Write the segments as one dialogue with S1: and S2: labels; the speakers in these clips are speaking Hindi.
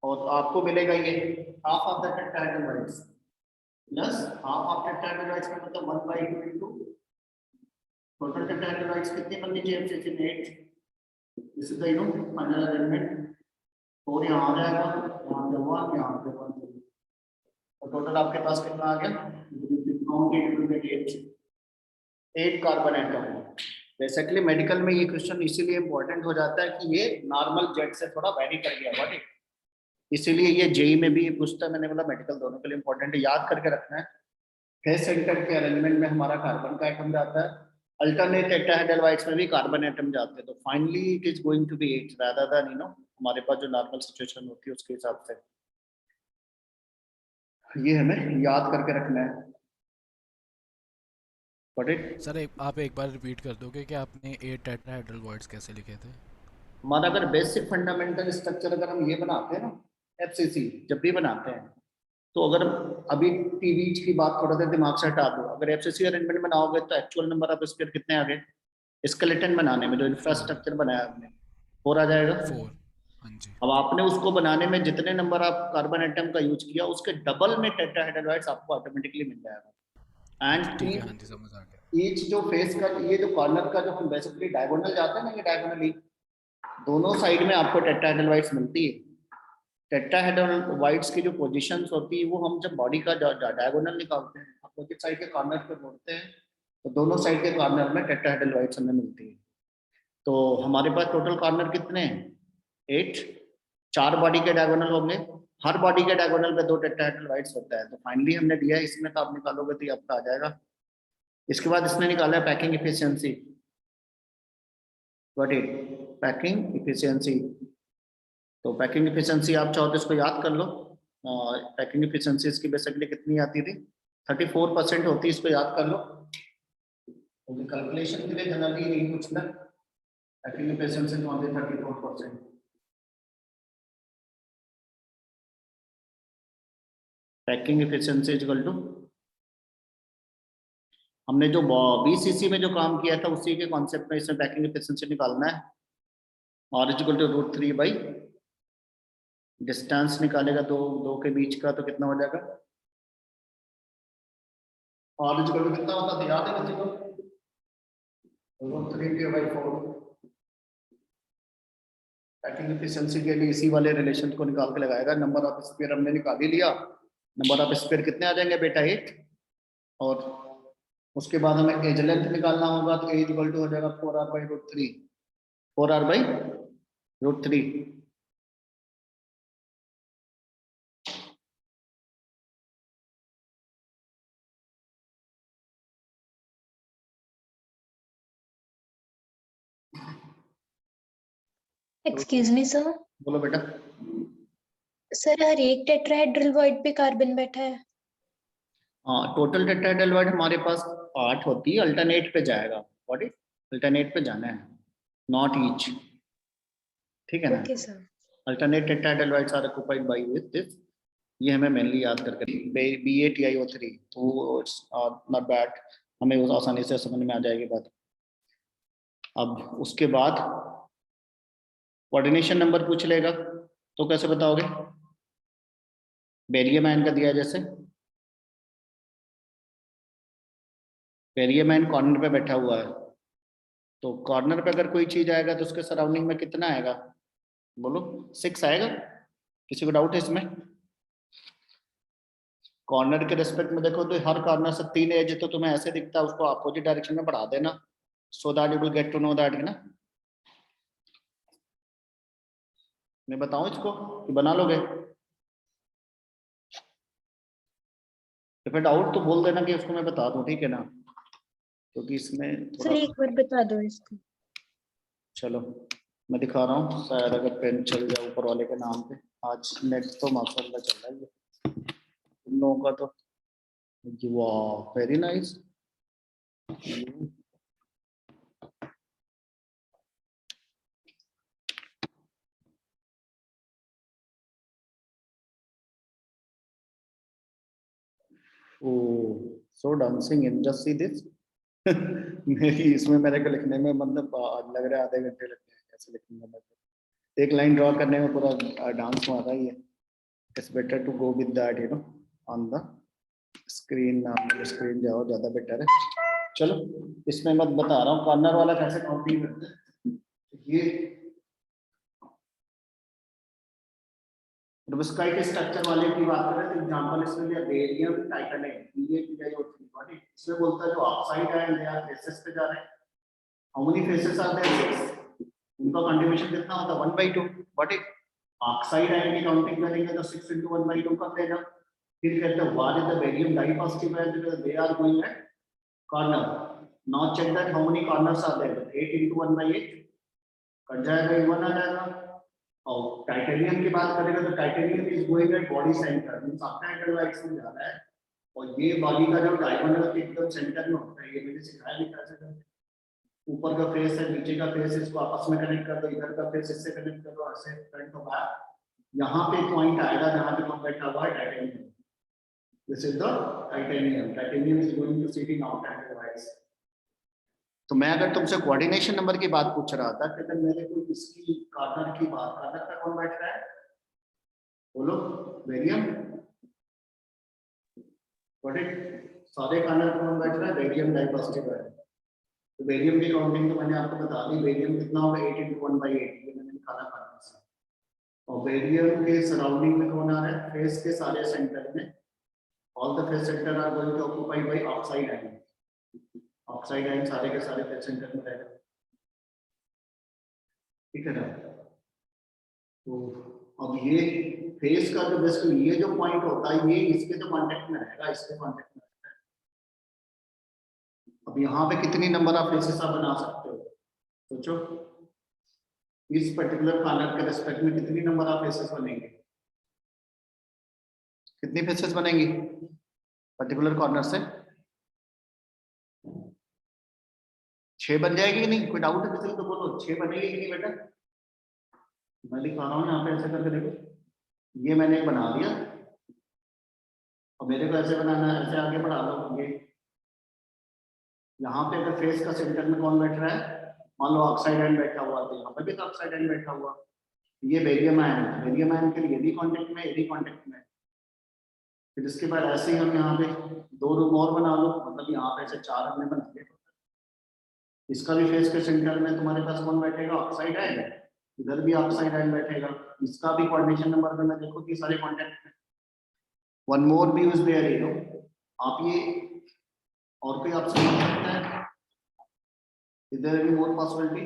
S1: और आपको मिलेगा ये half of the tetrahedral wides plus half of tetrahedral wides का मतलब 1/2 इनटू टोटल टेट्राहेड्रल वाइड्स कितनी बननी चाहिए एफसीसी में 8। This is the final arrangement. और यहाँ आ जाएगा यहाँ पे 1 यहाँ पे 1 तो टोटल आपके पास कितना आ गया 8 कार्बन एटम। बेसिकली मेडिकल में ये क्वेश्चन इसीलिए इंपॉर्टेंट हो जाता है कि ये नॉर्मल जेट से थोड़ा वेरी कर गया हुआ, ठीक, इसीलिए ये जेई में भी पूछता है। मैंने बोला मेडिकल दोनों के लिए इंपॉर्टेंट है, याद करके रखना है। फेस सेंटर के अरेंजमेंट में हमारा कार्बन का एटम जाता है, अल्टरनेट टेट्राहेड्रल वाइड्स में भी कार्बन एटम जाते हैं, तो finally it is going to be 8 rather than हमारे पास जो नॉर्मल सिचुएशन होती है उसके हिसाब से। ये हमें याद करके रखना है।
S2: सर आप एक बार रिपीट कर दोगे कि आपने 8 टेट्राहेड्रल वर्ड्स कैसे लिखे थे?
S1: हमारा अगर बेसिक फंडामेंटल स्ट्रक्चर अगर हम ये बनाते हैं ना एफसीसी जब भी बनाते हैं, तो अगर अभी टीवीज की बात थोड़ा देर दिमाग से हटा दो, अगर एफसीसी अरेंजमेंट बनाओगे तो एक्चुअल नंबर ऑफ स्क्वायर कितने आ गए स्केलेटन बनाने में, जो
S2: 4।
S1: इंफ्रास्ट्रक्चर बनाया हमने 4 आ जाएगा।
S2: 4। हाँ जी।
S1: अब आपने उसको बनाने में जितने नंबर ऑफ कार्बन एटम का यूज किया उसके डबल में टेट्राहेड्रल वाइड्स आपको ऑटोमेटिकली मिल जाएगा।
S2: अच्छा ठीक है, हाँ
S1: एंड
S2: जी समझ आ गया।
S1: ईच जो फेस का ये जो कॉर्नर का जो हम बेसिकली डायगोनल जाते हैं ना, ये डायगोनली दोनों साइड में आपको टेट्राहेड्रल वाइड्स मिलती है। टेट्राहेड्रल वाइड्स की जो पोजीशंस होती है वो हम जब बॉडी का डायगोनल निकालते हैं अपोजिट साइड के कॉर्नर पे मोड़ते हैं, तो दोनों साइड के कॉर्नर में टेट्राहेड्रल वाइड्स हमें मिलती है। तो हमारे पास टोटल कॉर्नर कितने हैं 8, 4 बॉडी के डायगोनल होंगे, हर बॉडी के डायगोनल पे 2 टेट्राहेड्रल वाइड्स होता है। तो फाइनली हमने दिया है इसमें, तो आप निकालोगे तो ये आपका आ जाएगा। इसके बाद इसने निकाला है packing efficiency, what is packing efficiency. तो पैकिंग इफिशियंसी आप चाहो तो इसको याद कर लो। पैकिंग इफिशियंसी इसकी बेसिकली कितनी आती थी 34% होती है, इसको याद कर लो। तो कैलकुलेशन के लिए जनरली यही पूछना, पैकिंग इफिशियंसी तो होती है 34%। पैकिंग इफिशियंसी इक्वल टू हमने जो बीसीसी में जो काम किया था उसी के कॉन्सेप्ट में इसमें पैकिंग इफिशियंसी निकालना है। और इक्वल टू √3 बाई डिस्टेंस निकालेगा दो दो के बीच का, तो कितना हो जाएगा और इक्वल टू कितना होता था याद है किसी को √3 × 4। पैकिंग एफिशिएंसी के लिए इसी वाले रिलेशन को निकाल के लगाएगा। नंबर ऑफ स्क्वायर हमने निकाल ही लिया, नंबर ऑफ स्क्वायर कितने आ जाएंगे बेटा 8, और उसके बाद हमें एज लेंथ निकालना होगा, तो एज इक्वल टू हो जाएगा 4r/√3, 4r/√3।
S3: Excuse me sir.
S1: बोलो बेटा।
S3: सर हर एक टेट्राहेड्रल वॉइड पे कार्बन बैठा है?
S1: हाँ टोटल टेट्राहेड्रल वाइड हमारे पास 8 होती है, अल्टरनेट पे जाएगा, व्हाट इज अल्टरनेट पे जाना है, नॉट ईच, ठीक है ना।
S3: Okay sir.
S1: Alternate tetrahedral voids are occupied by with this, ये हमें मेनली याद करके BaTiO3, तो इट्स नॉट बैड, हमें वो आसानी से समझ में आ जाएगी बात। अब उसके बाद कोऑर्डिनेशन नंबर पूछ लेगा, तो कैसे बताओगे, बेरियम आयन का दिया है जैसे, बेरियम आयन कॉर्नर पे बैठा हुआ है, तो कॉर्नर पे अगर कोई चीज आएगा तो उसके सराउंडिंग में कितना आएगा, बोलो 6 आएगा, किसी को डाउट है इसमें। कॉर्नर के रेस्पेक्ट में देखो तो हर कॉर्नर से 3 एज, तो तुम्हें ऐसे दिखता है, उसको अपोजिट डायरेक्शन में बढ़ा देना, so that you will get to know that, है ना। मैं बताऊं इसको कि बना लोगे, तो फिर डाउट तो बोल देना कि उसको मैं बता दूं, ठीक है ना, क्योंकि इसमें
S3: सर
S1: थोड़ा।
S3: एक बार बता दो इसको।
S1: चलो मैं दिखा रहा हूँ, शायद अगर पेन चल जाए ऊपर वाले के नाम पे। आज नेट तो माशाल्लाह चल रहा है ये तुम लोगों का तो, वाह very nice. Oh so dancing in, just see this. मेरी इसमें मेरे को लिखने में मतलब लग रहा है आधे घंटे लगते हैं, कैसे लिखूंगा मैं तो। एक लाइन ड्रॉ करने में पूरा डांस मारा ही है। It's better to go with that you know on the screen जाओ, ज्यादा बेटर है। चलो इसमें मैं बता रहा हूँ कॉर्नर वाला कैसे काउंटिंग करते हैं। ये रूबिस्काइट स्ट्रक्चर वाले की बात करें तो एग्जांपल इसमें लिया बेरियम टाइटेनियम, ये इसमें बोलता है जो ऑक्साइड है दे आर फेसेस पे जा रहे हैं। How many faces are there? 6। उनका कंट्रीब्यूशन कितना होता है? 1/2। व्हाट इट ऑक्साइड आयन की काउंटिंग करेंगे तो 6 × 1/2 कर देगा। फिर कहते हैं what is the barium dipositive ion, because they are going at corner. Now check that how many corners are there. 8 × 1/8 cut जाएगा, 1 आ जाएगा। और टाइटेनियम की बात करेंगे तो titanium is going at body centre, means octahedral wides में जा रहा है। और ये बॉडी का जो डायगोनल एकदम सेंटर में होता है, ये मैंने सिखाया भी कैसे करते हैं। ऊपर का फेस है, नीचे का फेस, इसको आपस में कनेक्ट कर दो, इधर का फेस इससे कनेक्ट कर दो, ऐसे फ्रंट और बैक। यहाँ पे पॉइंट आएगा जहाँ पे कौन बैठा हुआ है? Titanium. This is the titanium. Titanium is going to sit in octahedral voids. तो मैं अगर तुमसे कोऑर्डिनेशन नंबर की बात पूछ रहा था कि मेरे को इसकी कॉर्नर की बात, कॉर्नर पे कौन बैठ रहा है? बोलो। बेरियम। व्हाट इट सारे कॉर्नर पे कौन बैठ रहा है? बेरियम डाइपॉजिटिव है। तो बेरियम की काउंटिंग तो मैंने आपको बता दी। बेरियम कितना होगा? 8 × 1/8, ये मैंने निकाला कॉर्नर से। और बेरियम के सराउंडिंग में कौन आ रहा है? फेस के सारे सेंटर में all the face centre are going to occupied by oxide ion. Oxide ion सारे के सारे फेस सेंटर में रहेगा, ठीक है ना। तो अब ये फेस का जो बेसिकली ये जो पॉइंट होता है, ये इसके जो कांटेक्ट में रहेगा, इसके कांटेक्ट में रहेगा। अब यहाँ पे कितनी नंबर ऑफ फेसेस आप बना सकते हो? सोचो इस पर्टिकुलर कॉर्नर के रेस्पेक्ट में कितनी नंबर ऑफ फेसेस बनेंगे? कितनी फेसेस बनेंगी पर्टिकुलर कॉर्नर से? 6 बन जाएगी कि नहीं? कोई डाउट है किसी को तो बोलो। 6 बनेगी कि नहीं बेटा? मैं दिखा रहा हूँ यहाँ पे, ऐसे करके देखो। ये मैंने बना दिया और मेरे को ऐसे बनाना है, ऐसे आगे बढ़ा दो। ये यहाँ पे अगर फेस का सेंटर में कौन बैठ रहा है? मान लो ऑक्साइड आयन बैठा हुआ, तो यहाँ पे भी तो ऑक्साइड आयन बैठा हुआ। ये बेरियम आयन है, बेरियम आयन के लिए ये भी कांटेक्ट में, ये भी कांटेक्ट में। फिर इसके बाद ऐसे ही हम यहाँ पे 2 रूम और बना लो, मतलब यहाँ पे ऐसे 4 हमने बना दिए। इसका भी फेस के सेंटर में तुम्हारे पास कौन बैठेगा? Oxide ion. इधर भी ऑक्साइड आयन बैठेगा। इसका भी कोऑर्डिनेशन नंबर में मैं देखो कि सारे कांटेक्ट में। वन मोर भी यूज देयर यू नो। आप ये और कोई ऑप्शन हो सकता है? Is there any more possibility?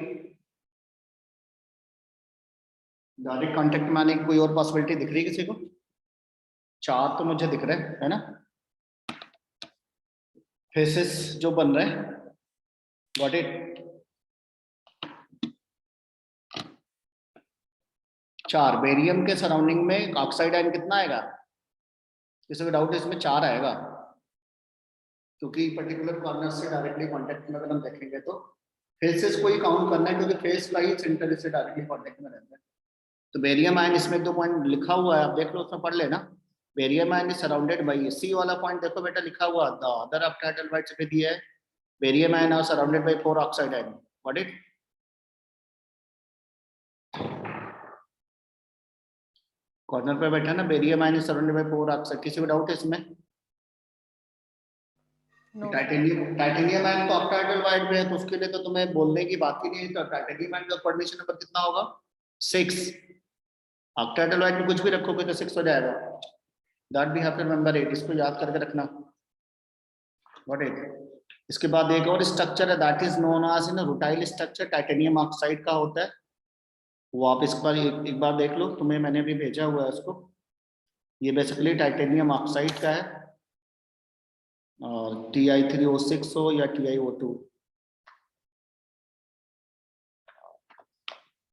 S1: Direct contact में आने की कोई और पॉसिबिलिटी दिख रही है किसी को? 4 तो मुझे दिख रहे हैं, है ना, फेसेस जो बन रहे हैं। Got it? 4 बेरियम के सराउंडिंग में ऑक्साइड आयन कितना आएगा? किसी को डाउट है इसमें? 4 आएगा, क्योंकि पर्टिकुलर कॉर्नर से डायरेक्टली कांटेक्ट में अगर हम देखेंगे तो फेसेस को ही काउंट करना है, क्योंकि फेस का ही सेंटर इससे डायरेक्टली कांटेक्ट में रहता है। तो बेरियम आयन इसमें 2 पॉइंट लिखा हुआ है, आप देख लो, उसमें पढ़ लेना। Barium ion is surrounded by, C वाला पॉइंट देखो बेटा लिखा हुआ, द अदर ऑक्टाहेड्रल वाइड्स पे दिया है। Barium ion are surrounded by 4 oxide ion. What it? Corner पे बैठा ना, barium ion is surrounded by 4 oxide. किसी को डाउट है इसमें? टाइटेनियम आयन तो ऑक्टाहेड्रल वाइड में है, तो उसके लिए तो तुम्हें बोलने की बात ही नहीं है। तो टाइटेनियम आयन का कोऑर्डिनेशन नंबर कितना होगा? 6। ऑक्टाहेड्रल वाइड में कुछ भी रखोगे तो 6 हो जाएगा। That we have to remember it, इसको याद करके रखना। What it? इसके बाद एक और स्ट्रक्चर है, that is known as in rutile structure, titanium oxide का होता है। वो आप इस बार एक बार देख लो, तुम्हें मैंने भी भेजा हुआ है उसको। ये बेसिकली टाइटेनियम ऑक्साइड का है, और Ti3O6 हो या TiO2,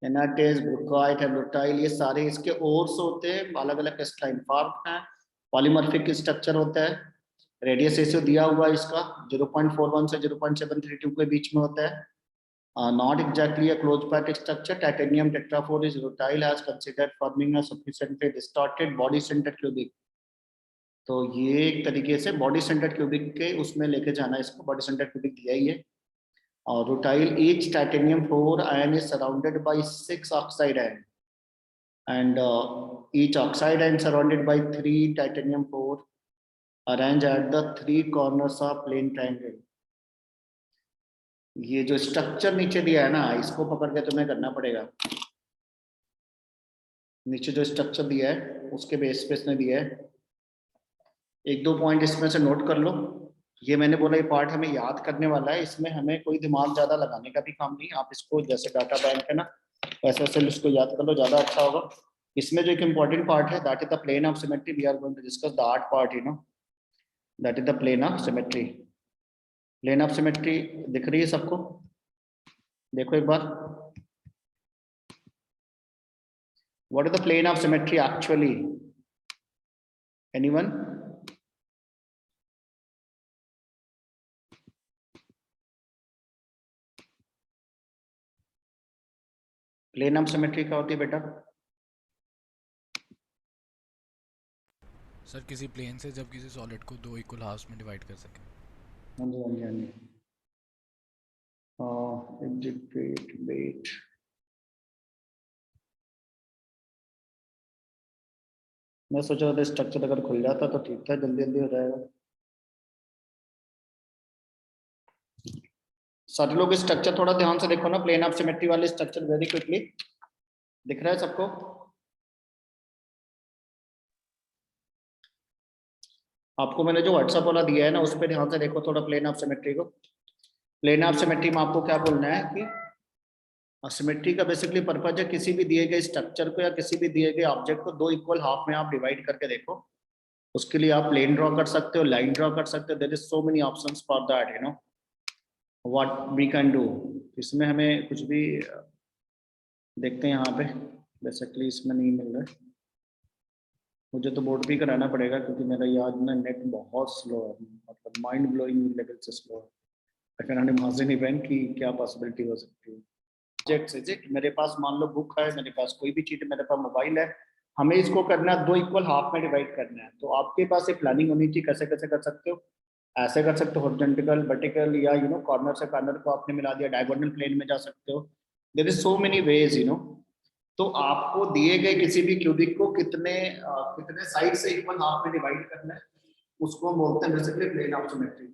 S1: एनाटेज, ब्रुकाइट, ब्रुटाइल, ये सारे इसके ओर्स होते हैं, अलग अलग क्रिस्टलाइन फॉर्म है, पॉलीमॉर्फिक स्ट्रक्चर होता है। रेडियस रेशियो दिया हुआ है इसका 0.41 से 0.732 के बीच में होता है। Not exactly a closed packed structure. Titanium tetraphore is rutile, has considered forming a sufficiently distorted body centered cubic. तो ये एक तरीके से बॉडी सेंटर्ड क्यूबिक के उसमें लेके जाना है इसको, बॉडी सेंटर्ड क्यूबिक दिया ही है। और rutile, each titanium 4 ion is surrounded bye 6 oxide ion. and each oxide and surrounded by 3 titanium core arranged at the 3 corners of plane triangle. ये जो स्ट्रक्चर नीचे दिया है ना, इसको पकड़ के तुम्हें करना पड़ेगा। नीचे जो स्ट्रक्चर दिया है उसके बेस पे इसने दिया है। एक दो पॉइंट इसमें से नोट कर लो। ये मैंने बोला ये पार्ट हमें याद करने वाला है, इसमें हमें कोई दिमाग ज्यादा लगाने का भी काम नहीं। आप इसको जैसे डाटा बैंक है ना, वैसे वैसे इसको याद कर लो, ज्यादा अच्छा होगा। इसमें जो एक इम्पोर्टेंट पार्ट है, that is the plane of symmetry. We are going to discuss the art part, you know, that is the plane of symmetry. Plane of symmetry दिख रही है सबको? देखो एक बार, what is the plane of symmetry actually? Anyone? Plane of symmetry क्या होती है बेटा?
S2: सर किसी प्लेन से जब किसी सॉलिड को 2 इक्वल हाफ्स में डिवाइड कर सके।
S1: हाँ जी, हाँ जी, हाँ जी। वेट, मैं सोचा था स्ट्रक्चर अगर खुल जाता तो ठीक था, जल्दी जल्दी हो जाएगा। सारे लोग स्ट्रक्चर थोड़ा ध्यान से देखो ना, प्लेन ऑफ सिमेट्री वाले स्ट्रक्चर वेरी क्विकली। दिख रहा है सबको? आपको मैंने जो व्हाट्सएप वाला दिया है ना, उस पर ध्यान से देखो थोड़ा प्लेन ऑफ सिमेट्री को। प्लेन ऑफ सिमेट्री में आपको क्या बोलना है कि सिमेट्री का बेसिकली पर्पज है किसी भी दिए गए स्ट्रक्चर को या किसी भी दिए गए ऑब्जेक्ट को 2 इक्वल हाफ में आप डिवाइड करके देखो। उसके लिए आप प्लेन ड्रॉ कर सकते हो, लाइन ड्रॉ कर सकते हो। There is so many options for that, you know, what we can do. इसमें हमें कुछ भी देखते हैं यहाँ पे, बेसिकली इसमें नहीं मिल रहा है। मुझे तो बोर्ड भी कराना पड़ेगा क्योंकि मेरा याद ना नेट बहुत स्लो है, मतलब माइंड ब्लोइंग लेवल से स्लो है। I can not imagine even कि क्या पॉसिबिलिटी हो सकती है। ऑब्जेक्ट मेरे पास मान लो बुक है, मेरे पास कोई भी चीज है, मेरे पास मोबाइल है, हमें इसको करना है 2 इक्वल हाफ में डिवाइड करना है। तो आपके पास एक प्लानिंग होनी चाहिए, कैसे कैसे कर सकते हो। ऐसे कर सकते हो हॉरिजॉन्टल, वर्टिकल, या यू नो कॉर्नर से कॉर्नर को आपने मिला दिया, डायगोनल प्लेन में जा सकते हो। There is so many ways, you know. तो आपको दिए गए किसी भी क्यूबिक को कितने साइड से इक्वल हाफ में डिवाइड करना है, उसको बोलते हैं बेसिकली प्लेन ऑफ सिमेट्री।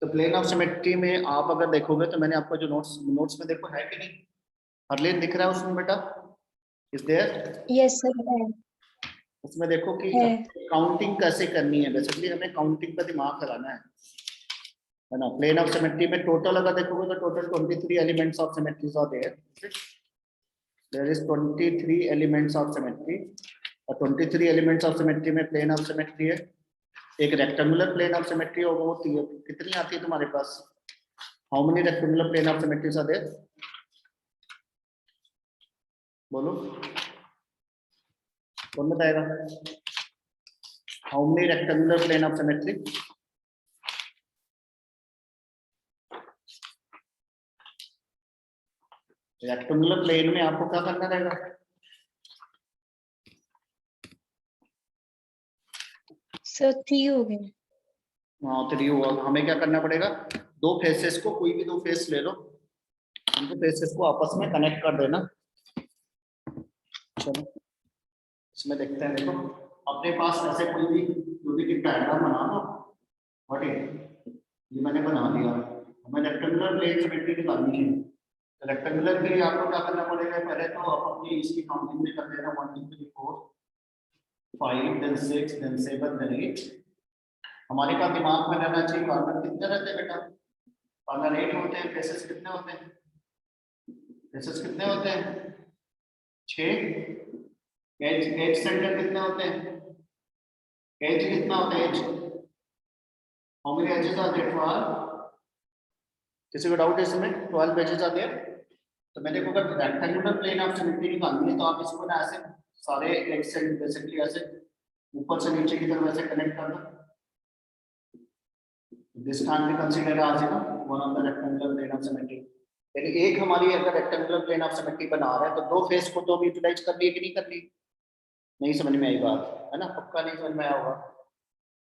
S1: तो प्लेन ऑफ सिमेट्री में आप अगर देखोगे तो मैंने आपको जो नोट्स में देखो है कि नहीं, हरलेन दिख रहा है उसमें बेटा? Is there?
S3: यस सर है।
S1: उसमें देखो कि
S3: है।
S1: काउंटिंग कैसे करनी है। बेसिकली हमें काउंटिंग पर दिमाग लगाना है ना। प्लेन ऑफ सिमेट्री में टोटल अगर देखोगे तो total 23 elements of symmetries are there. There is 23 elements of symmetry, और 23 एलिमेंट्स ऑफ सिमेट्री में प्लेन ऑफ सिमेट्री है। एक रेक्टेंगुलर प्लेन ऑफ सिमेट्री होगा, वो कितनी आती है तुम्हारे पास? How many rectangular plane of symmetries are there? बोलो, कौन बताएगा? How many rectangular plane of symmetry? Rectangular plane में आपको क्या करना रहेगा?
S3: सर 3 हो गए।
S1: हाँ 3 हुआ। हमें क्या करना पड़ेगा? 2 फेसेस को, कोई भी 2 फेस ले लो, उनको फेसेस को आपस में कनेक्ट कर देना। चलो इसमें देखते हैं। देखो अपने पास ऐसे कोई भी क्यूबिक डायग्राम बना दो। ठीक है, ये मैंने बना दिया। हमें रेक्टेंगुलर प्लेन सिमेट्री निकालनी है। तो रेक्टेंगुलर के लिए आपको क्या करना पड़ेगा? पहले तो आप अपनी इसकी काउंटिंग में कर देना 1 2 3 4 5 then 6 then 7 then 8। हमारे पास दिमाग में रहना चाहिए कॉर्नर कितने रहते हैं बेटा? कॉर्नर 8 होते हैं। फेसेस कितने होते हैं? फेसेस कितने होते हैं? 6। एज सेंटर कितने होते हैं? एज कितना होता है? Edge how many edges are there? 12। किसी को डाउट है इसमें? 12 एजेस आर देयर। तो मैंने को अगर रेक्टेंगुलर प्लेन ऑफ सिमेट्री निकालनी है तो आप इसको ना ऐसे सारे एज से बेसिकली ऐसे ऊपर से नीचे की तरफ ऐसे कनेक्ट कर दो। This can be considered as one of the rectangular plane of symmetry. यानी एक हमारी अगर रेक्टेंगुलर प्लेन ऑफ सिमेट्री बना रहा है तो 2 फेस को तो यूटिलाइज कर लिए कि नहीं कर ली? नहीं समझ में आई बात है ना? पक्का नहीं समझ में आया होगा।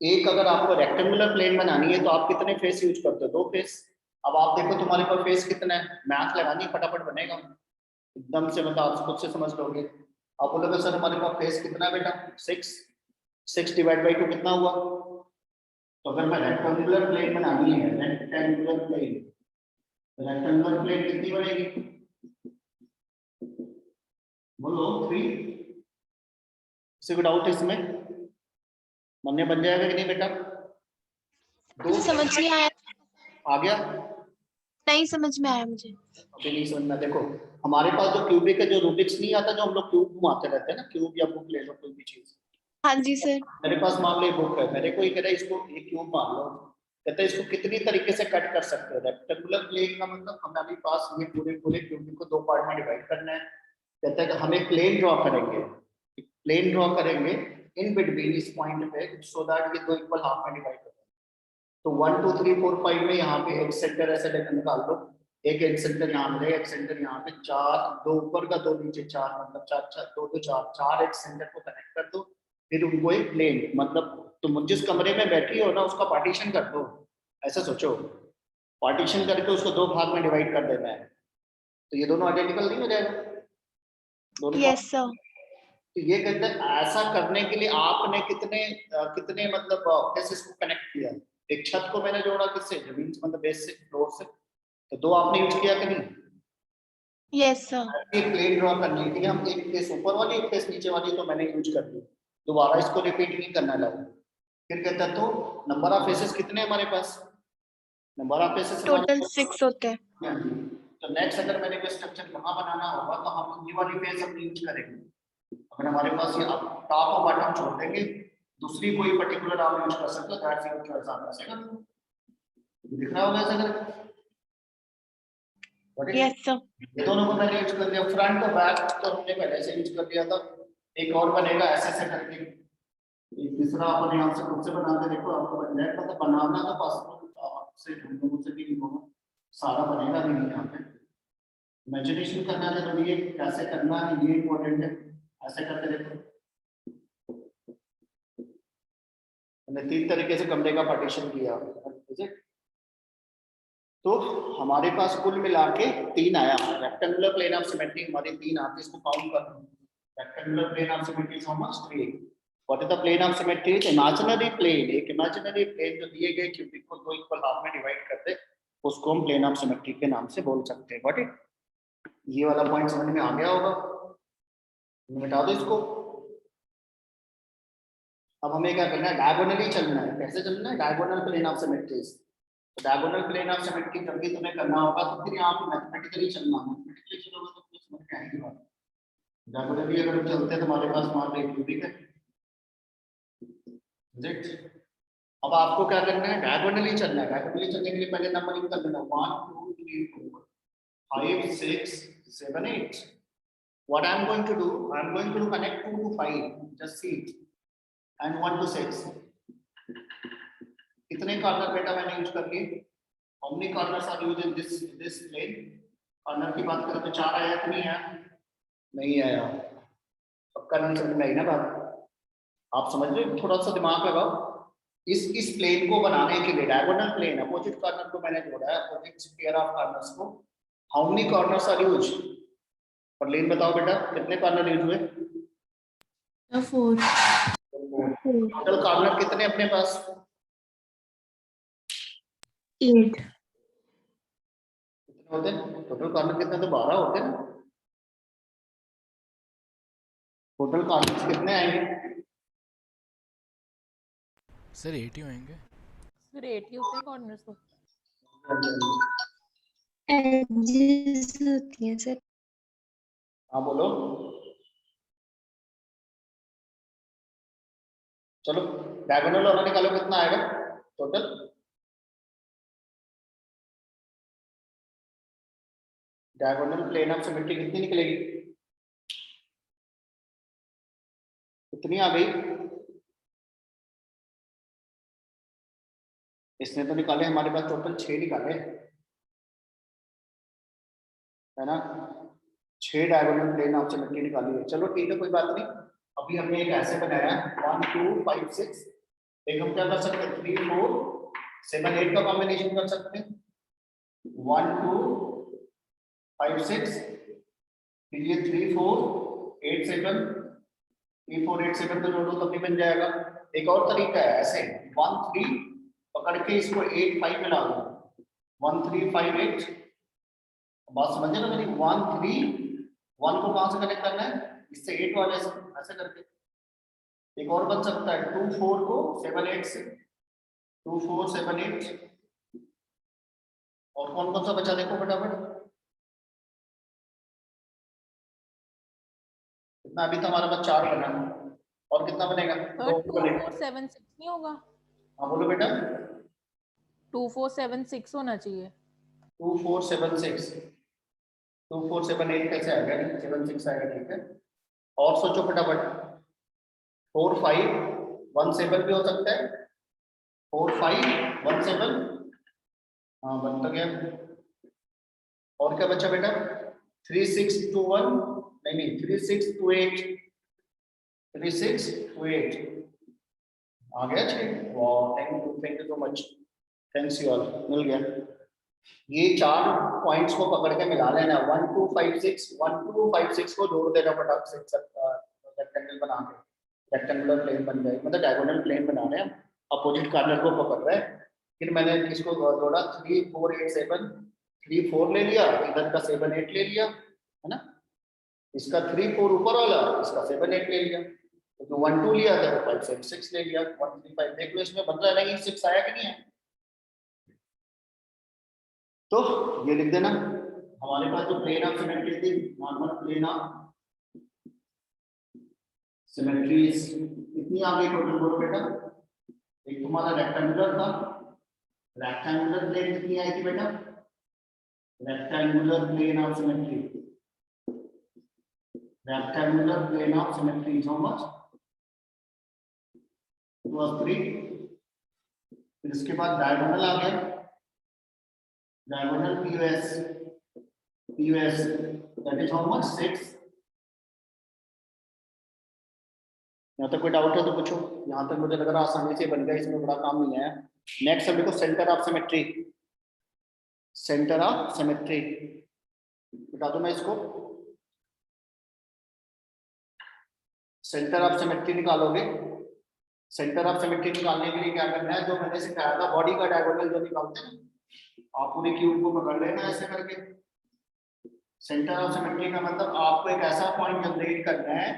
S1: एक अगर आपको रेक्टेंगुलर प्लेन बनानी है तो आप कितने फेस यूज करते हो? 2 फेस। अब आप देखो तुम्हारे पास फेस कितना है, मैथ लगानी फटाफट बनेगा एकदम से, मतलब आप खुद से समझ लोगे। आप बोलोगे सर हमारे पास फेस कितना है बेटा 6 डिवाइड बाई 2 कितना हुआ। तो अगर मैं रेक्टेंगुलर प्लेन बनानी है रेक्टेंगुलर प्लेन कितनी बनेगी बोलो 3। किसी को डाउट इसमें बनने बन जाएगा कि नहीं बेटा दो
S3: समझ में आया?
S1: आ गया
S3: नहीं समझ में आया मुझे।
S1: अभी नहीं समझ में। देखो हमारे पास जो क्यूबिक है जो रूबिक्स नहीं आता जो हम लोग क्यूब घुमाते रहते हैं ना क्यूब या बुक ले लो कोई भी चीज।
S3: हाँ जी सर।
S1: मेरे पास मान लो बुक है मेरे को ये कह रहा है इसको एक क्यूब मान लो कहते हैं इसको कितनी तरीके से कट कर सकते हो। रेक्टेंगुलर प्लेन का मतलब हमारे पास ये पूरे क्यूबिक को 2 पार्ट में डिवाइड करना है। कहते हैं कि हम एक प्लेन ड्रॉ करेंगे इन बिटवीन इस पॉइंट पे सो दैट ये दो इक्वल हाफ में डिवाइड हो। तो 1 2 3 4 5 में यहाँ पे एक सेंटर ऐसे निकाल दो एक सेंटर यहाँ पे एक सेंटर यहाँ पे 4 2 ऊपर का 2 नीचे 4 मतलब 4 2 2 4 एक सेंटर को कनेक्ट कर दो। फिर उनको एक प्लेन मतलब तुम जिस कमरे में बैठी हो ना उसका पार्टीशन कर दो। ऐसा सोचो पार्टीशन करके उसको 2 भाग में डिवाइड कर देना है तो ये दोनों आइडेंटिकल नहीं हो जाएगा दोनों।
S3: Yes sir.
S1: तो ये कहते हैं ऐसा करने के लिए आपने कितने मतलब फेसेस को कनेक्ट किया। एक छत को मैंने जोड़ा किससे जमीन से मतलब बेस से फ्लोर से तो 2 आपने यूज किया कि नहीं।
S3: Yes sir.
S1: एक प्लेन ड्रॉ करने के लिए हम एक फेस ऊपर वाली एक फेस नीचे वाली तो मैंने यूज कर दी दोबारा इसको रिपीट नहीं करना लगा। फिर कहता है तो नंबर ऑफ फेसेस कितने हमारे पास नंबर ऑफ फेसेस
S3: टोटल 6 होते हैं।
S1: तो नेक्स्ट अगर मैंने कोई स्ट्रक्चर यहाँ बनाना होगा तो हम ये वाली फेस अपनी यूज करेंगे। अगर हमारे पास ये टॉप और बॉटम छोड़ देंगे दूसरी कोई पर्टिकुलर आप यूज कर सकते हो दैट्स योर चॉइस आप ऐसे दिख रहा होगा ऐसा कर।
S3: Yes sir.
S1: ये दोनों को मैंने यूज कर दिया फ्रंट और बैक तो हमने पहले से यूज कर दिया था। एक और बनेगा ऐसे करके एक तीसरा अपन यहाँ से खुद से बनाते देखो आपको बन जाएगा मतलब बनाना तो पॉसिबल से हम लोगों से भी नहीं सारा बनेगा नहीं यहाँ पे इमेजिनेशन करना जरूरी है कैसे करना है ये इम्पोर्टेंट है। ऐसे करके देखो हमने 3 तरीके से कमरे का पार्टीशन किया तो हमारे पास कुल मिला के 3 आया। रेक्टेंगुलर प्लेन ऑफ सिमेट्री हमारे 3 आते इसको काउंट कर लो। Rectangular plane of symmetry is how much 3। What is the plane of symmetry imaginary plane एक इमेजिनरी प्लेन जो दिए गए क्यूबिक को 2 इक्वल हाफ में डिवाइड कर दे उसको हम प्लेन ऑफ सिमेट्री के नाम से बोल सकते हैं। व्हाट इट ये वाला पॉइंट समझ में आ गया होगा मिटा दो इसको। अब हमें क्या करना है डायगोनली चलना है। कैसे चलना है डायगोनल प्लेन ऑफ सिमेट्री। तो डायगोनल प्लेन ऑफ सिमेट्री जब भी तुम्हें करना होगा तो फिर यहाँ पे मैथमेटिकली चलना मैथमेटिकली चलोगे तो कुछ समझ में आएगी बात। डायगोनली अगर हम चलते हैं तो हमारे पास मान लो क्यूबिक है अब आपको क्या करना है डायगोनली चलना है। डायगोनली चलने के लिए पहले नंबरिंग कर लेना 1 2 3 4 5 6 7 8। What I am going to do I am going to connect 2 to 5 just see it and 1 to 6 कितने कॉर्नर बेटा मैंने यूज कर लिए how many corners are used in this plane। Corner की बात करें तो 4 आया कि नहीं आया नहीं आया पक्का नहीं समझ में आई ना बात। आप समझ रहे हो थोड़ा सा दिमाग लगाओ। इस प्लेन को बनाने के लिए डायगोनल प्लेन अपोजिट कॉर्नर को मैंने जोड़ा है अपोजिट पेयर ऑफ कॉर्नर्स को how many corners are use और लेन बताओ बेटा कितने कॉर्नर यूज हुए
S3: 4।
S1: टोटल कॉर्नर कितने अपने पास
S3: 8
S1: कितने होते हैं टोटल कॉर्नर कितने तो 12 होते हैं। टोटल कॉर्नर्स कितने आएंगे
S2: सर 80 होंगे
S4: फिर 80 होते हैं कॉर्नर्स तो
S3: एजेस होती हैं सर।
S1: हाँ बोलो चलो डायगोनल वाला निकालो कितना आएगा total. Diagonal plane of symmetry कितनी निकलेगी कितनी आ गई इसने तो निकाले हमारे पास टोटल 6 निकाले है ना 6 डायगोनल प्लेन ऑफ सिमेट्री निकाली है। चलो ठीक है कोई बात नहीं अभी हमने एक ऐसे बनाया 1 2 5 6 एक हम क्या कर सकते हैं 3 4 7 8 का कॉम्बिनेशन कर सकते हैं 1 2 5 6 फिर ये 3 4 8 7 3487 को जोड़ो तब भी बन जाएगा। एक और तरीका है ऐसे 1 3 पकड़ के इसको 8 5 मिला दो 1358। बात समझे ना मेरी 1 3 1 को कहां से कनेक्ट करना है इससे 8 वाले से ऐसे करके। एक और बन सकता है 2 4 को 7 8 से 2 4 7 8। और कौन कौन सा बचा देखो फटाफट कितना अभी तो हमारे पास 4 बना और कितना बनेगा
S4: सर 2476 नहीं होगा?
S1: हाँ बोलो बेटा
S4: 2476 होना चाहिए।
S1: 2476 2478 कैसे आएगा 76 आएगा ठीक है। और सोचो फटाफट 4 5 1 7 भी हो सकता है 4 5 1 7। हाँ बन तो गया। और क्या बचा बेटा 3 6 2 1 नहीं 3 6 2 8 3 6 2 8 आ गया ठीक। वाह thank you so much thanks you all मिल गया। ये 4 पॉइंट्स को पकड़ के मिला लेना 1 2 5 6 1 2 5 6 को जोड़ देना फटाक से रेक्टेंगल बना के रेक्टेंगुलर प्लेन बन जाए मतलब डायगोनल प्लेन बना रहे हैं अपोजिट कॉर्नर को पकड़ रहे हैं। फिर मैंने इसको जोड़ा 3 4 8 7 3 4 ले लिया इधर का 7 8 ले लिया है ना। इसका 3 4 ऊपर वाला इसका 7 8 ले लिया तो जो 1 2 लिया था 5 7 6 ले लिया 1 3 5। देख लो इसमें बन रहा है ना 6 आया कि नहीं है। तो ये लिख देना हमारे पास जो प्लेन ऑफ सिमेट्री थी नॉर्मल प्लेन ऑफ सिमेट्रीज कितनी आ गई टोटल बोलो बेटा। एक तुम्हारा रेक्टेंगुलर था रेक्टेंगुलर प्लेन कितनी आई थी बेटा rectangular plane of symmetry rectangular plane of symmetry is how much it was 3। फिर इसके बाद डायगोनल आ गया diagonal POS that is how much 6। यहाँ तक कोई डाउट है तो पूछो। यहाँ तक मुझे लग रहा आसानी से बन गया इसमें बड़ा काम नहीं है। नेक्स्ट अब देखो सेंटर ऑफ सिमेट्री बता दो मैं इसको सेंटर ऑफ सिमेट्री निकालोगे। सेंटर ऑफ सिमेट्री निकालने के लिए क्या करना है जो मैंने सिखाया था बॉडी का डायगोनल जो निकालते हैं आप पूरे क्यूब को पकड़ लेना ऐसे करके। सेंटर ऑफ सिमेट्री का मतलब आपको एक ऐसा पॉइंट जनरेट करना है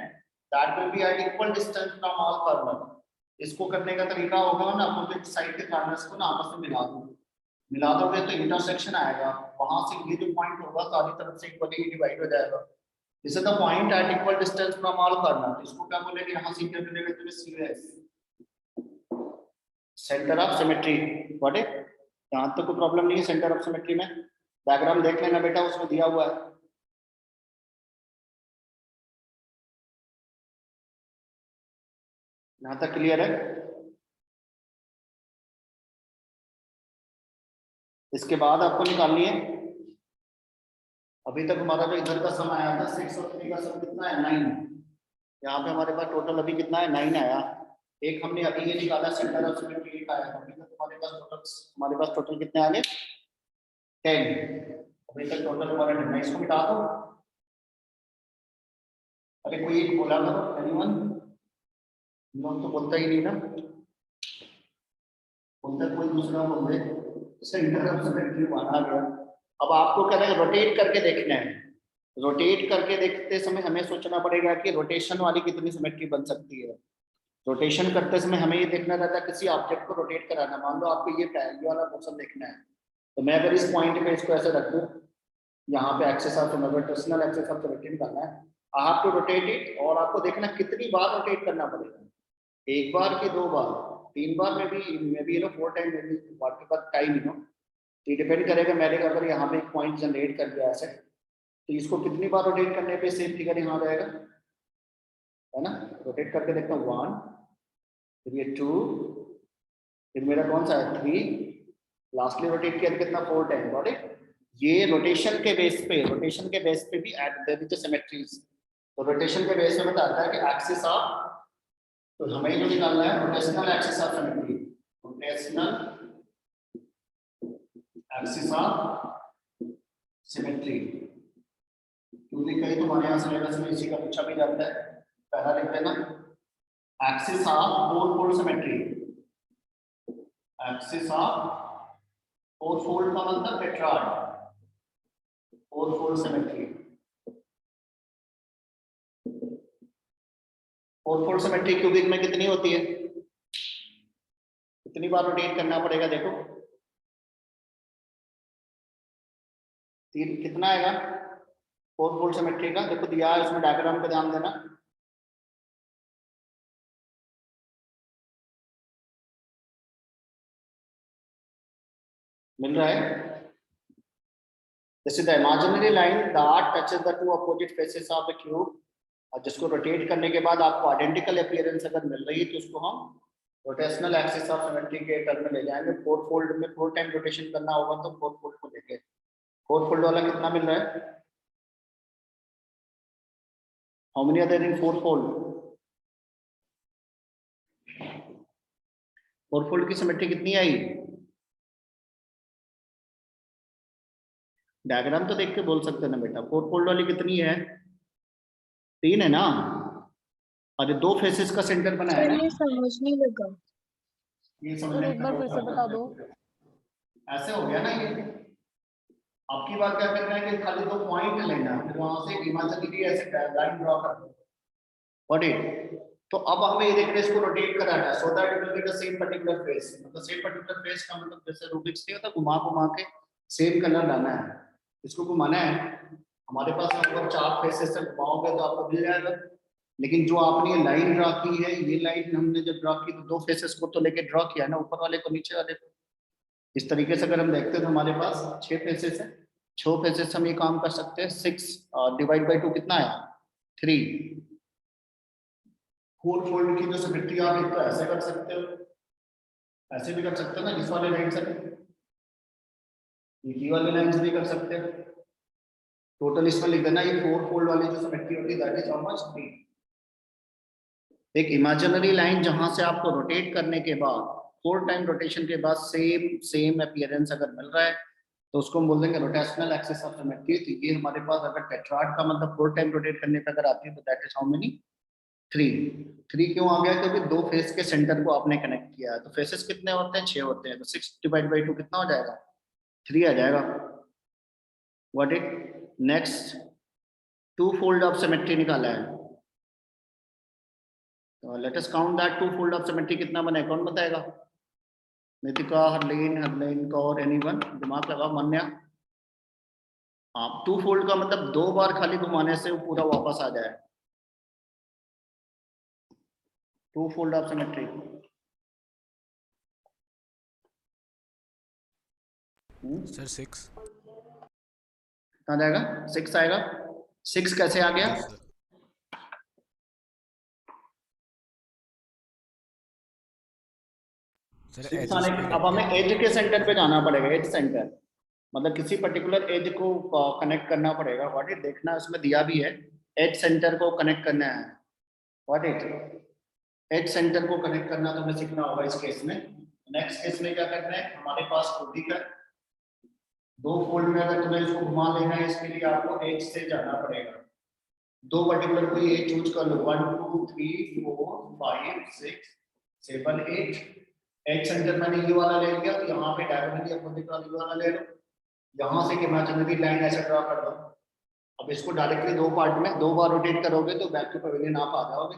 S1: that will be at equal distance from all corner. इसको करने का तरीका होगा ना अपोजिट साइड के कॉर्नर्स को ना आपस में मिला दोगे तो इंटरसेक्शन आएगा वहां से ये जो पॉइंट होगा सारी तरफ से इक्वली डिवाइड हो जाएगा। This is the point at equal distance from all corner। इसको क्या बोलेंगे यहाँ से क्या मिलेगा तुम्हें COS centre of symmetry. What है यहाँ तक कोई प्रॉब्लम नहीं है सेंटर ऑफ सिमेट्री में। डायग्राम देख लेना बेटा उसमें दिया हुआ है। यहाँ तक क्लियर है। इसके बाद आपको निकालनी है अभी तक हमारा जो इधर का सम आया था 6 और 3 का सम कितना है 9। यहाँ पे हमारे पास टोटल अभी कितना है 9 आया। एक हमने अभी ये निकाला सेंटर ऑफ सिमेट्री 8 आया अभी तक हमारे पास टोटल कितने आ गए 10। अभी तक टोटल हमारा 10 इसको मिटा दो। अरे कोई एक बोला करो एनीवन लोग तो बोलता ही नहीं ना बोलता कोई दूसरा बोल दे सेंटर ऑफ सिमेट्री 1 आ गया। अब आपको क्या है रोटेट करके देखना है। रोटेट करके देखते समय हमें सोचना पड़ेगा कि रोटेशन वाली कितनी सिमेट्री बन सकती है। रोटेशन करते समय हमें ये देखना रहता है किसी ऑब्जेक्ट को रोटेट कराना। मान लो आपको ये वाला पोर्शन देखना है तो मैं अगर इस पॉइंट पे इसको ऐसे रख दूं यहाँ पे axis of rotational axis of symmetry करना है I have to rotate it. और आपको देखना कितनी बार रोटेट करना पड़ेगा 1 बार कि 2 बार 3 बार में भी 4 टाइम में भी आपके पास टाइम ये डिपेंड करेगा। मैंने अगर यहाँ पे एक पॉइंट जनरेट कर दिया ऐसे तो इसको कितनी बार रोटेट करने पे सेम फिगर यहाँ रहेगा है ना। रोटेट करके देखता हूँ 1 फिर ये 2 फिर मेरा कौन सा है 3 लास्टली रोटेट किया कितना 4 टाइम। Got it. ये रोटेशन के बेस पे भी देयर इज सिमेट्रीज। तो रोटेशन के बेस पे बताता है कि एक्सिस ऑफ तो हमें जो निकालना है rotational axis of symmetry rotational axis of symmetry क्योंकि कई तुम्हारे यहाँ सिलेबस में इसी का पूछा भी जाता है। पहला लिख लेना, axis of four fold symmetry. Axis of four fold का मतलब tetrad, four fold symmetry. Four fold symmetry cubic में कितनी होती है, कितनी बार रोटेट करना पड़ेगा? देखो तीन कितना आएगा फोर फोल्ड सिमेट्री का, देखो दिया है उसमें, डायग्राम पे ध्यान देना। मिल रहा है? This is the imaginary line that touches the two opposite faces of the cube, और जिसको रोटेट करने के बाद आपको आइडेंटिकल अपीयरेंस अगर मिल रही है तो उसको हम रोटेशनल एक्सिस ऑफ सिमेट्री के टर्म में ले जाएंगे। फोर फोल्ड में 4 टाइम रोटेशन करना होगा तो फोर फोल्ड को लेके, फोर फोल्ड वाला कितना मिल रहा है? How many are there in four fold? Four fold की सिमेट्री कितनी आई? डायग्राम तो देख के बोल सकते हैं ना बेटा। फोर फोल्ड वाली कितनी है? 3 है ना, और 2 फेसेस का सेंटर बनाया है
S3: सर
S1: ना।
S3: ये समझ नहीं लगा।
S1: ये
S4: सर
S1: समझने
S4: एक बार फिर से बता दो।
S1: ऐसे हो गया ना ये। आपकी बात क्या करना है कि खाली 2 पॉइंट लेना है, फिर वहां से इमेजिनरी ऐसे लाइन ड्रॉ कर दो। What it? तो अब हमें ये देखना है, इसको रोटेट कराना है so that it will get the same particular face. मतलब सेम पर्टिकुलर फेस का मतलब जैसे रूबिक्स नहीं होता, घुमा घुमा के सेम कलर लाना है। इसको घुमाना है, हमारे पास अगर 4 फेसेस से घुमाओगे तो आपको मिल जाएगा। लेकिन जो आपने ये लाइन ड्रॉ की है, ये लाइन हमने जब ड्रॉ की तो 2 फेसेस को तो लेके ड्रॉ किया ना, ऊपर वाले को नीचे वाले को। इस तरीके से अगर हम देखते हैं तो हमारे पास 6 फेसेस है। 6 फेसेस हम ये काम कर सकते हैं। 6 डिवाइड बाई 2 कितना आया? 3। फोर फोल्ड की जो सिमेट्री आप एक तो ऐसे कर सकते हो, ऐसे भी कर सकते हो ना, इस वाले लाइन से, ये वाली लाइन से भी कर सकते हो। टोटल इसमें लिख देना, ये फोर फोल्ड वाली जो सिमेट्री होती है दैट इज हाउ मच? 3। एक इमेजिनरी लाइन जहां से आपको रोटेट करने के बाद 4 टाइम रोटेशन के बाद सेम अपीयरेंस अगर मिल रहा है तो उसको हम बोल देंगे रोटेशनल एक्सिस ऑफ सिमेट्री। तो ये हमारे पास अगर टेट्राड का मतलब 4 टाइम रोटेट करने पे अगर आती है तो दैट इज हाउ मेनी? 3 क्यों आ गया? क्योंकि 2 फेस के सेंटर को आपने कनेक्ट किया है। तो फेसेस कितने होते हैं? 6 होते हैं। तो 6 डिवाइड बाई 2 कितना हो जाएगा? 3 आ जाएगा। What it? Next 2 fold of symmetry निकाला है, तो let us count that 2 fold of symmetry कितना बने, कौन बताएगा? नितिका, हरलीन कौर, एनीवन? दिमाग लगाओ, मान्या। आप 2 फोल्ड का मतलब 2 बार खाली घुमाने से वो पूरा वापस आ जाए। 2 फोल्ड ऑफ सिमेट्री
S2: सर 6
S1: कितना जाएगा? 6 आएगा। 6 कैसे आ गया?
S2: Yes sir. सर
S1: 6
S2: एजेस
S1: आने
S2: पे
S1: के अब हमें एज के सेंटर पे जाना पड़ेगा। एज सेंटर मतलब किसी पर्टिकुलर एज को कनेक्ट करना पड़ेगा। What it? देखना उसमें दिया भी है, एज सेंटर को कनेक्ट करना है। What it? एज सेंटर को कनेक्ट करना तो हमें सीखना होगा इस केस में। नेक्स्ट केस में क्या करना है, हमारे पास खुद का 2 फोल्ड में अगर तुम्हें इसको घुमा लेना है, इसके लिए आपको एज से जाना पड़ेगा। 2 पर्टिकुलर कोई एज चूज कर लो, 1 2 3 4 5 6 7 8। एज सेंटर मैंने ये वाला ले लिया, तो यहाँ पे डायरेक्टली अपोजिट वाला ले लो। यहाँ से इमेजिनरी लाइन ऐसे ड्रॉ कर दो। अब इसको डायरेक्टली 2 पार्ट में 2 बार रोटेट करोगे तो बैक टू पवेलियन आप आ जाओगे,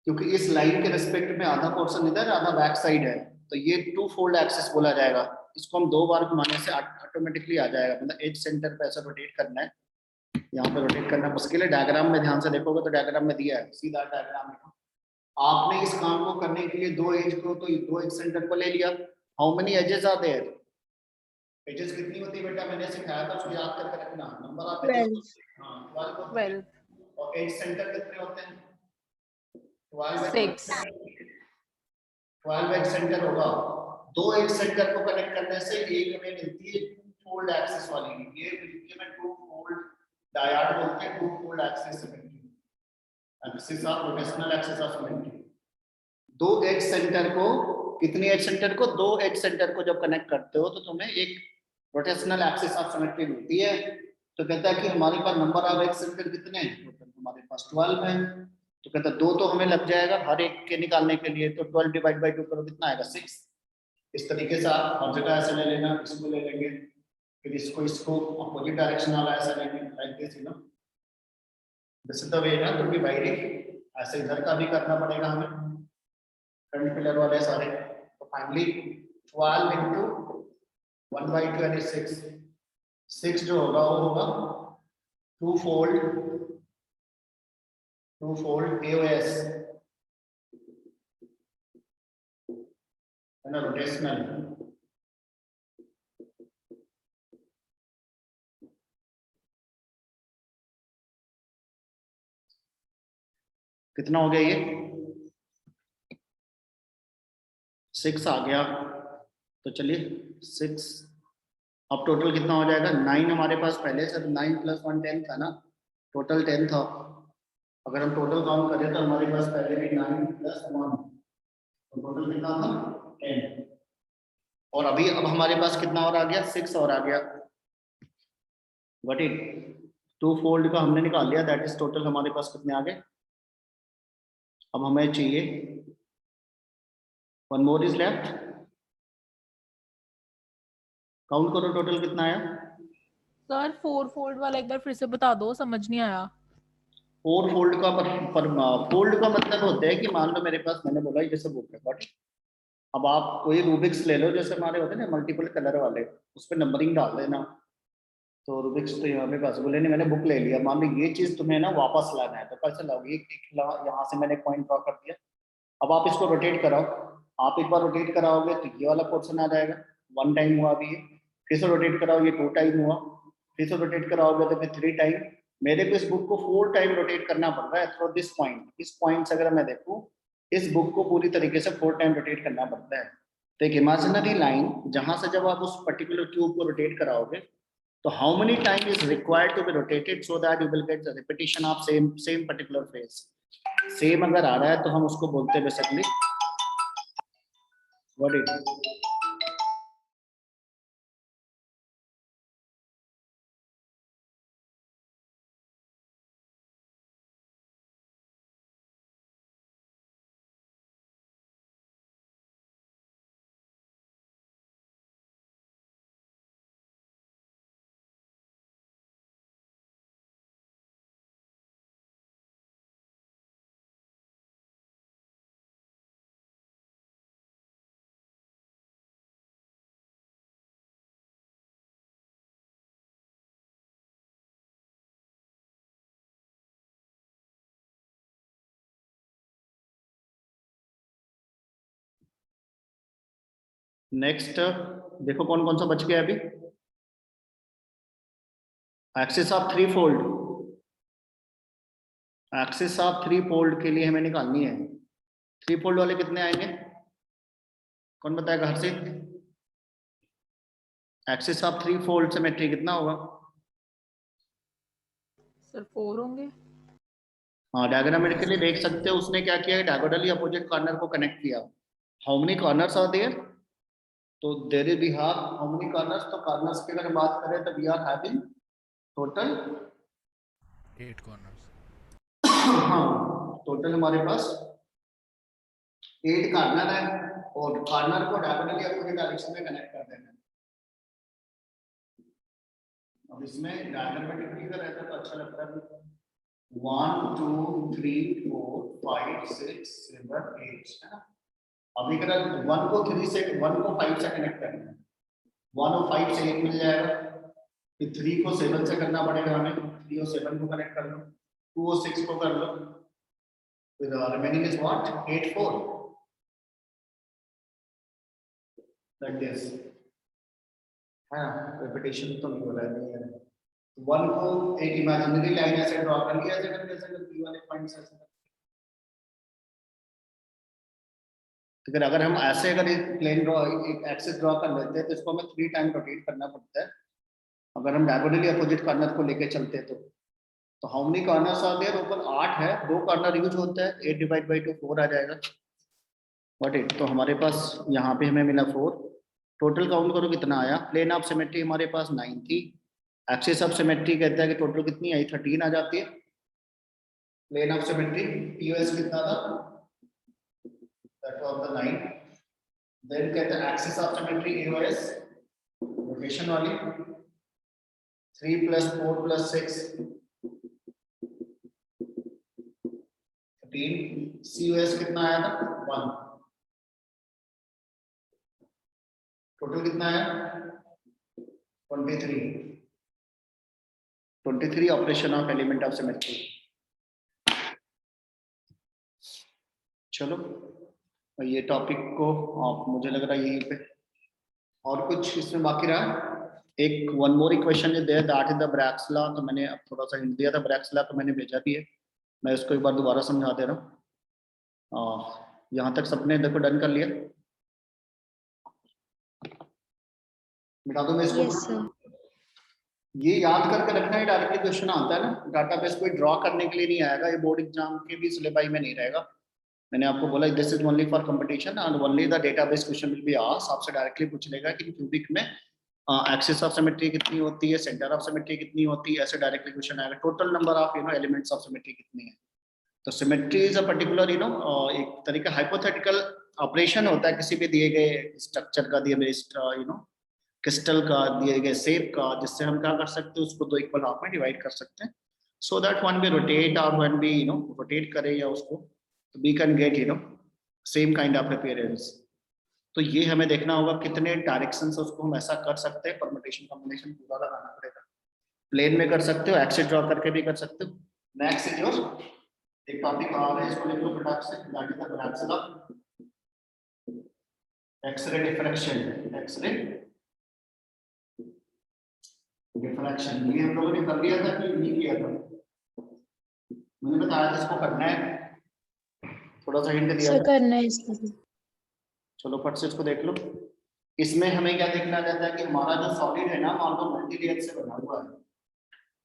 S1: क्योंकि इस लाइन के रिस्पेक्ट में आधा पोर्शन इधर आधा बैक साइड है। तो ये 2 फोल्ड एक्सिस बोला जाएगा। इसको हम 2 बार घुमाने से ऑटोमेटिकली आ जाएगा। मतलब एज सेंटर पे ऐसा रोटेट करना है। यहाँ पे रोटेट करना मुश्किल है, डायग्राम में ध्यान से देखोगे तो डायग्राम में दिया है, सीधा डायग्राम में। आपने इस काम को करने के लिए 2 एज को तो 2 एज सेंटर को ले लिया। How many edges are there? Edges कितनी होती है बेटा? मैंने सिखाया था, उसको याद करके रखना। नंबर ऑफ एजेस, हां 12 होते हैं।
S4: 12
S1: और एज सेंटर कितने होते हैं? 12
S4: 6
S1: 12 एज सेंटर होगा। 2 एज सेंटर को कनेक्ट करने से एक हमें मिलती है 2 फोल्ड एक्सिस वाली। ये मिलती है 2 फोल्ड डायड बोलते हैं, 2 fold axis symmetry, axis of rotational axis of symmetry. 2 edge centre को, कितने एज सेंटर को? 2 एज सेंटर को जब कनेक्ट करते हो तो तुम्हें एक रोटेशनल एक्सिस ऑफ सिमेट्री मिलती है। तो कहता है कि हमारे पास नंबर ऑफ एक्सेप्टेड कितने हैं, तो हमारे पास 12 है। तो कहता है 2 तो हमें लग जाएगा हर एक के निकालने के लिए, तो 12 डिवाइड बाई 2 करो कितना आएगा 6। इस तरीके से आप हर जगह ऐसे ले लेना, इसको ले लेंगे, फिर इसको अपोजिट डायरेक्शन वाला ऐसा लेंगे, like this you know, this is the way ना टू बी बाइंडिंग। ऐसे इधर का भी करना पड़ेगा हमें, फ्रंट पिलर वाले सारे। तो फाइनली 12 into 1/26, 6 जो होगा वो होगा टू फोल्ड AOS है ना, रोटेशनल। कितना हो गया ये 6 आ गया। तो चलिए 6, अब टोटल कितना हो जाएगा 9 हमारे पास पहले से, 9 + 1 10 था ना, टोटल 10 था। अगर हम टोटल काउंट करें तो हमारे पास पहले भी 9 + 1, तो टोटल कितना था 10। और अभी अब हमारे पास कितना और आ गया 6 और आ गया। Got it. 2 फोल्ड का हमने निकाल लिया, दैट इज टोटल हमारे पास कितने आ गए। अब हमें चाहिए 1 more इज लेफ्ट। काउंट करो टोटल कितना आया।
S4: सर 4 फोल्ड वाला एक बार फिर से बता दो, समझ नहीं आया।
S1: 4 फोल्ड का पर फोल्ड का मतलब होता है कि मान लो मेरे पास, मैंने बोला जैसे बुक है, गॉट इट। अब आप कोई रूबिक्स ले लो, जैसे हमारे होते हैं ना मल्टीपल कलर वाले, उस पर नंबरिंग डाल देना। तो रूबिक्स तो यहाँ पे पॉसिबल है नहीं, मैंने बुक ले लिया, मान लो ये चीज तुम्हें ना वापस लाना है, तो कैसे लाओगे, यहाँ से मैंने पॉइंट ड्रॉ कर दिया। अब आप इसको रोटेट कराओ, आप एक बार रोटेट कराओगे तो ये वाला पोर्शन आ जाएगा, 1 टाइम हुआ अभी ये। फिर से रोटेट कराओ, ये 2 टाइम हुआ। फिर से रोटेट कराओगे तो फिर 3 टाइम। मेरे को इस बुक को 4 टाइम रोटेट करना पड़ रहा है थ्रू दिस पॉइंट। इस पॉइंट से अगर मैं देखूं, इस बुक को पूरी तरीके से 4 टाइम रोटेट करना पड़ता है। तो एक इमेजिनरी लाइन जहां से जब आप उस पर्टिकुलर क्यूब को रोटेट कराओगे, तो how many time is required to be rotated so that you will get the repetition of same particular phrase. Same अगर आ रहा है तो हम उसको बोलते हैं बेसिकली व्हाट इट। नेक्स्ट देखो कौन कौन सा बच गया अभी। Axis of 3 fold, axis of 3 fold के लिए हमें निकालनी है। 3 फोल्ड वाले कितने आएंगे, कौन बताएगा हर्षित। एक्सिस ऑफ 3 फोल्ड सिमेट्री कितना होगा।
S4: सर 4 होंगे।
S1: हाँ, डायग्रामेटिकली देख सकते हो उसने क्या किया है, डायगोनली अपोजिट कॉर्नर को कनेक्ट किया। How many corners are there, तो there is we have how many corners, तो कॉर्नर्स की अगर हम बात करें तो we are having total
S2: 8 corners.
S1: हाँ, टोटल हमारे पास 8 कॉर्नर है, और कॉर्नर को डायगोनली अपोजिट डायरेक्शन में कनेक्ट कर देना है। अब इसमें डायग्रामेटिकली अगर रहता तो अच्छा लगता है। 1 2 3 4 5 6 7 8 है ना। अभी अगर 1 को 3 से 1 को 5 से कनेक्ट करना है, 1 और 5 से 1 मिल जाएगा। फिर 3 को 7 से करना पड़ेगा हमें, 3 और 7 को कनेक्ट कर लो, 2 और 6 को कर लो, फिर remaining is what 8 4 like this है। रिपीटेशन तो नहीं हो रहा है। 1 को एक इमेजिनरी लाइन ऐसे ड्रॉ कर लिया, जैसे बी वाले पॉइंट से ऐसे। तो अगर हम ऐसे अगर एक प्लेन ड्रॉ एक एक्सिस ड्रॉ कर लेते हैं तो इसको हमें 3 टाइम रोटेट करना पड़ता है। अगर हम डायगोनली अपोजिट कॉर्नर को लेके चलते हैं तो how many corners are there, ऊपर 8 है, 2 कॉर्नर यूज होता है, 8 डिवाइड बाई 2 4 आ जाएगा। व्हाट इट, तो हमारे पास यहाँ पे हमें मिला 4। टोटल काउंट करो कितना आया। प्लेन ऑफ सिमेट्री हमारे पास 9 थी, एक्सिस ऑफ सिमेट्री कहता है कि टोटल कितनी आई, 13 आ जाती है। प्लेन ऑफ सिमेट्री पीओएस कितना था, दैट वाज द 9। देन कहता है axis of symmetry AOS rotation वाली 3 + 4 + 6 13। सीओएस कितना आया था 1। टोटल कितना आया 23 operation of element of symmetry. चलो ये टॉपिक को आप, मुझे लग रहा है यहीं पे और कुछ इसमें बाकी रहा। एक one more equation is there that is the Bragg's law. तो मैंने अब थोड़ा सा हिंट दिया था ब्रैग्स लॉ, तो मैंने भेजा भी है, मैं इसको एक बार दोबारा समझा दे रहा हूँ। यहाँ तक सबने देखो डन कर लिया, मिटा दो मैं इसको।
S3: Yes sir.
S1: ये याद करके रखना है, डायरेक्टली क्वेश्चन आता है ना, डाटाबेस को ड्रॉ करने के लिए नहीं आएगा, ये बोर्ड एग्जाम के भी सिलेबस में नहीं रहेगा। मैंने आपको बोला this is only for competition and only the database question will be asked. आपसे डायरेक्टली पूछ लेगा कि क्यूबिक में एक्सिस ऑफ सिमेट्री कितनी होती है, सेंटर ऑफ सिमेट्री कितनी होती है, ऐसे डायरेक्टली क्वेश्चन आएगा। Total number of elements of symmetry कितनी है। तो सिमेट्री इज अ पर्टिकुलर एक तरीके हाइपोथेटिकल ऑपरेशन होता है किसी भी दिए गए स्ट्रक्चर का, दिए गए क्रिस्टल का, दिए गए शेप का, जिससे हम क्या कर सकते हैं, उसको दो इक्वल हाफ में डिवाइड कर सकते हैं, so that one be rotate और वन बी रोटेट करे या उसको, तो we can get same kind of appearance. तो ये हमें देखना होगा कितने डायरेक्शन से उसको हम ऐसा कर सकते हैं, परमुटेशन कॉम्बिनेशन पूरा लगाना पड़ेगा। प्लेन में कर सकते हो, एक्सिस ड्रॉ करके भी कर सकते हो। नेक्स्ट इज एक टॉपिक आ रहा है, इसको लिख लो फटाक से, that is the Bragg's law, X ray diffraction. X ray diffraction ये हम लोगों ने कर लिया था कि नहीं किया था, मैंने बताया था इसको करना है, थोड़ा सा हिंट दिया
S3: सर
S1: था।
S3: करना है इसको भी।
S1: चलो फट से इसको देख लो। इसमें हमें क्या देखना रहता है कि हमारा जो सॉलिड है ना, मान लो मल्टी लेयर से बना हुआ है।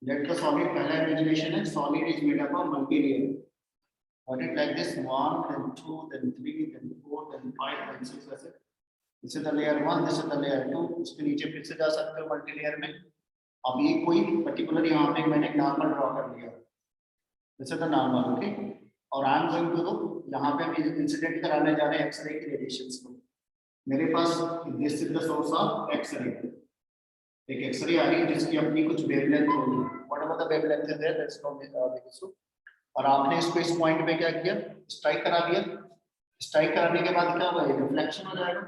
S1: लेट द सॉलिड, पहला इमेजिनेशन है, solid is made up of multi layer. What it like this 1 then 2 then 3 then 4 then 5 then 6 ऐसे। This is the layer 1, this is the layer 2। उसके नीचे फिर से जा सकते हो मल्टी लेयर में। अब ये कोई पर्टिकुलर यहाँ पे मैंने नॉर्मल ड्रॉ कर लिया, this is the normal, okay. और I am going to do, यहाँ पे हम इंसिडेंट कराने जा रहे हैं एक्सरे की रेडिएशंस को। मेरे पास this is the source of x-ray, एक एक्सरे आ रही है जिसकी अपनी कुछ वेवलेंथ होगी, whatever the wavelength is there let's know. और आपने इसको इस पॉइंट पे क्या किया, स्ट्राइक करा दिया। स्ट्राइक कराने के बाद क्या होगा, रिफ्लेक्शन हो जाएगा।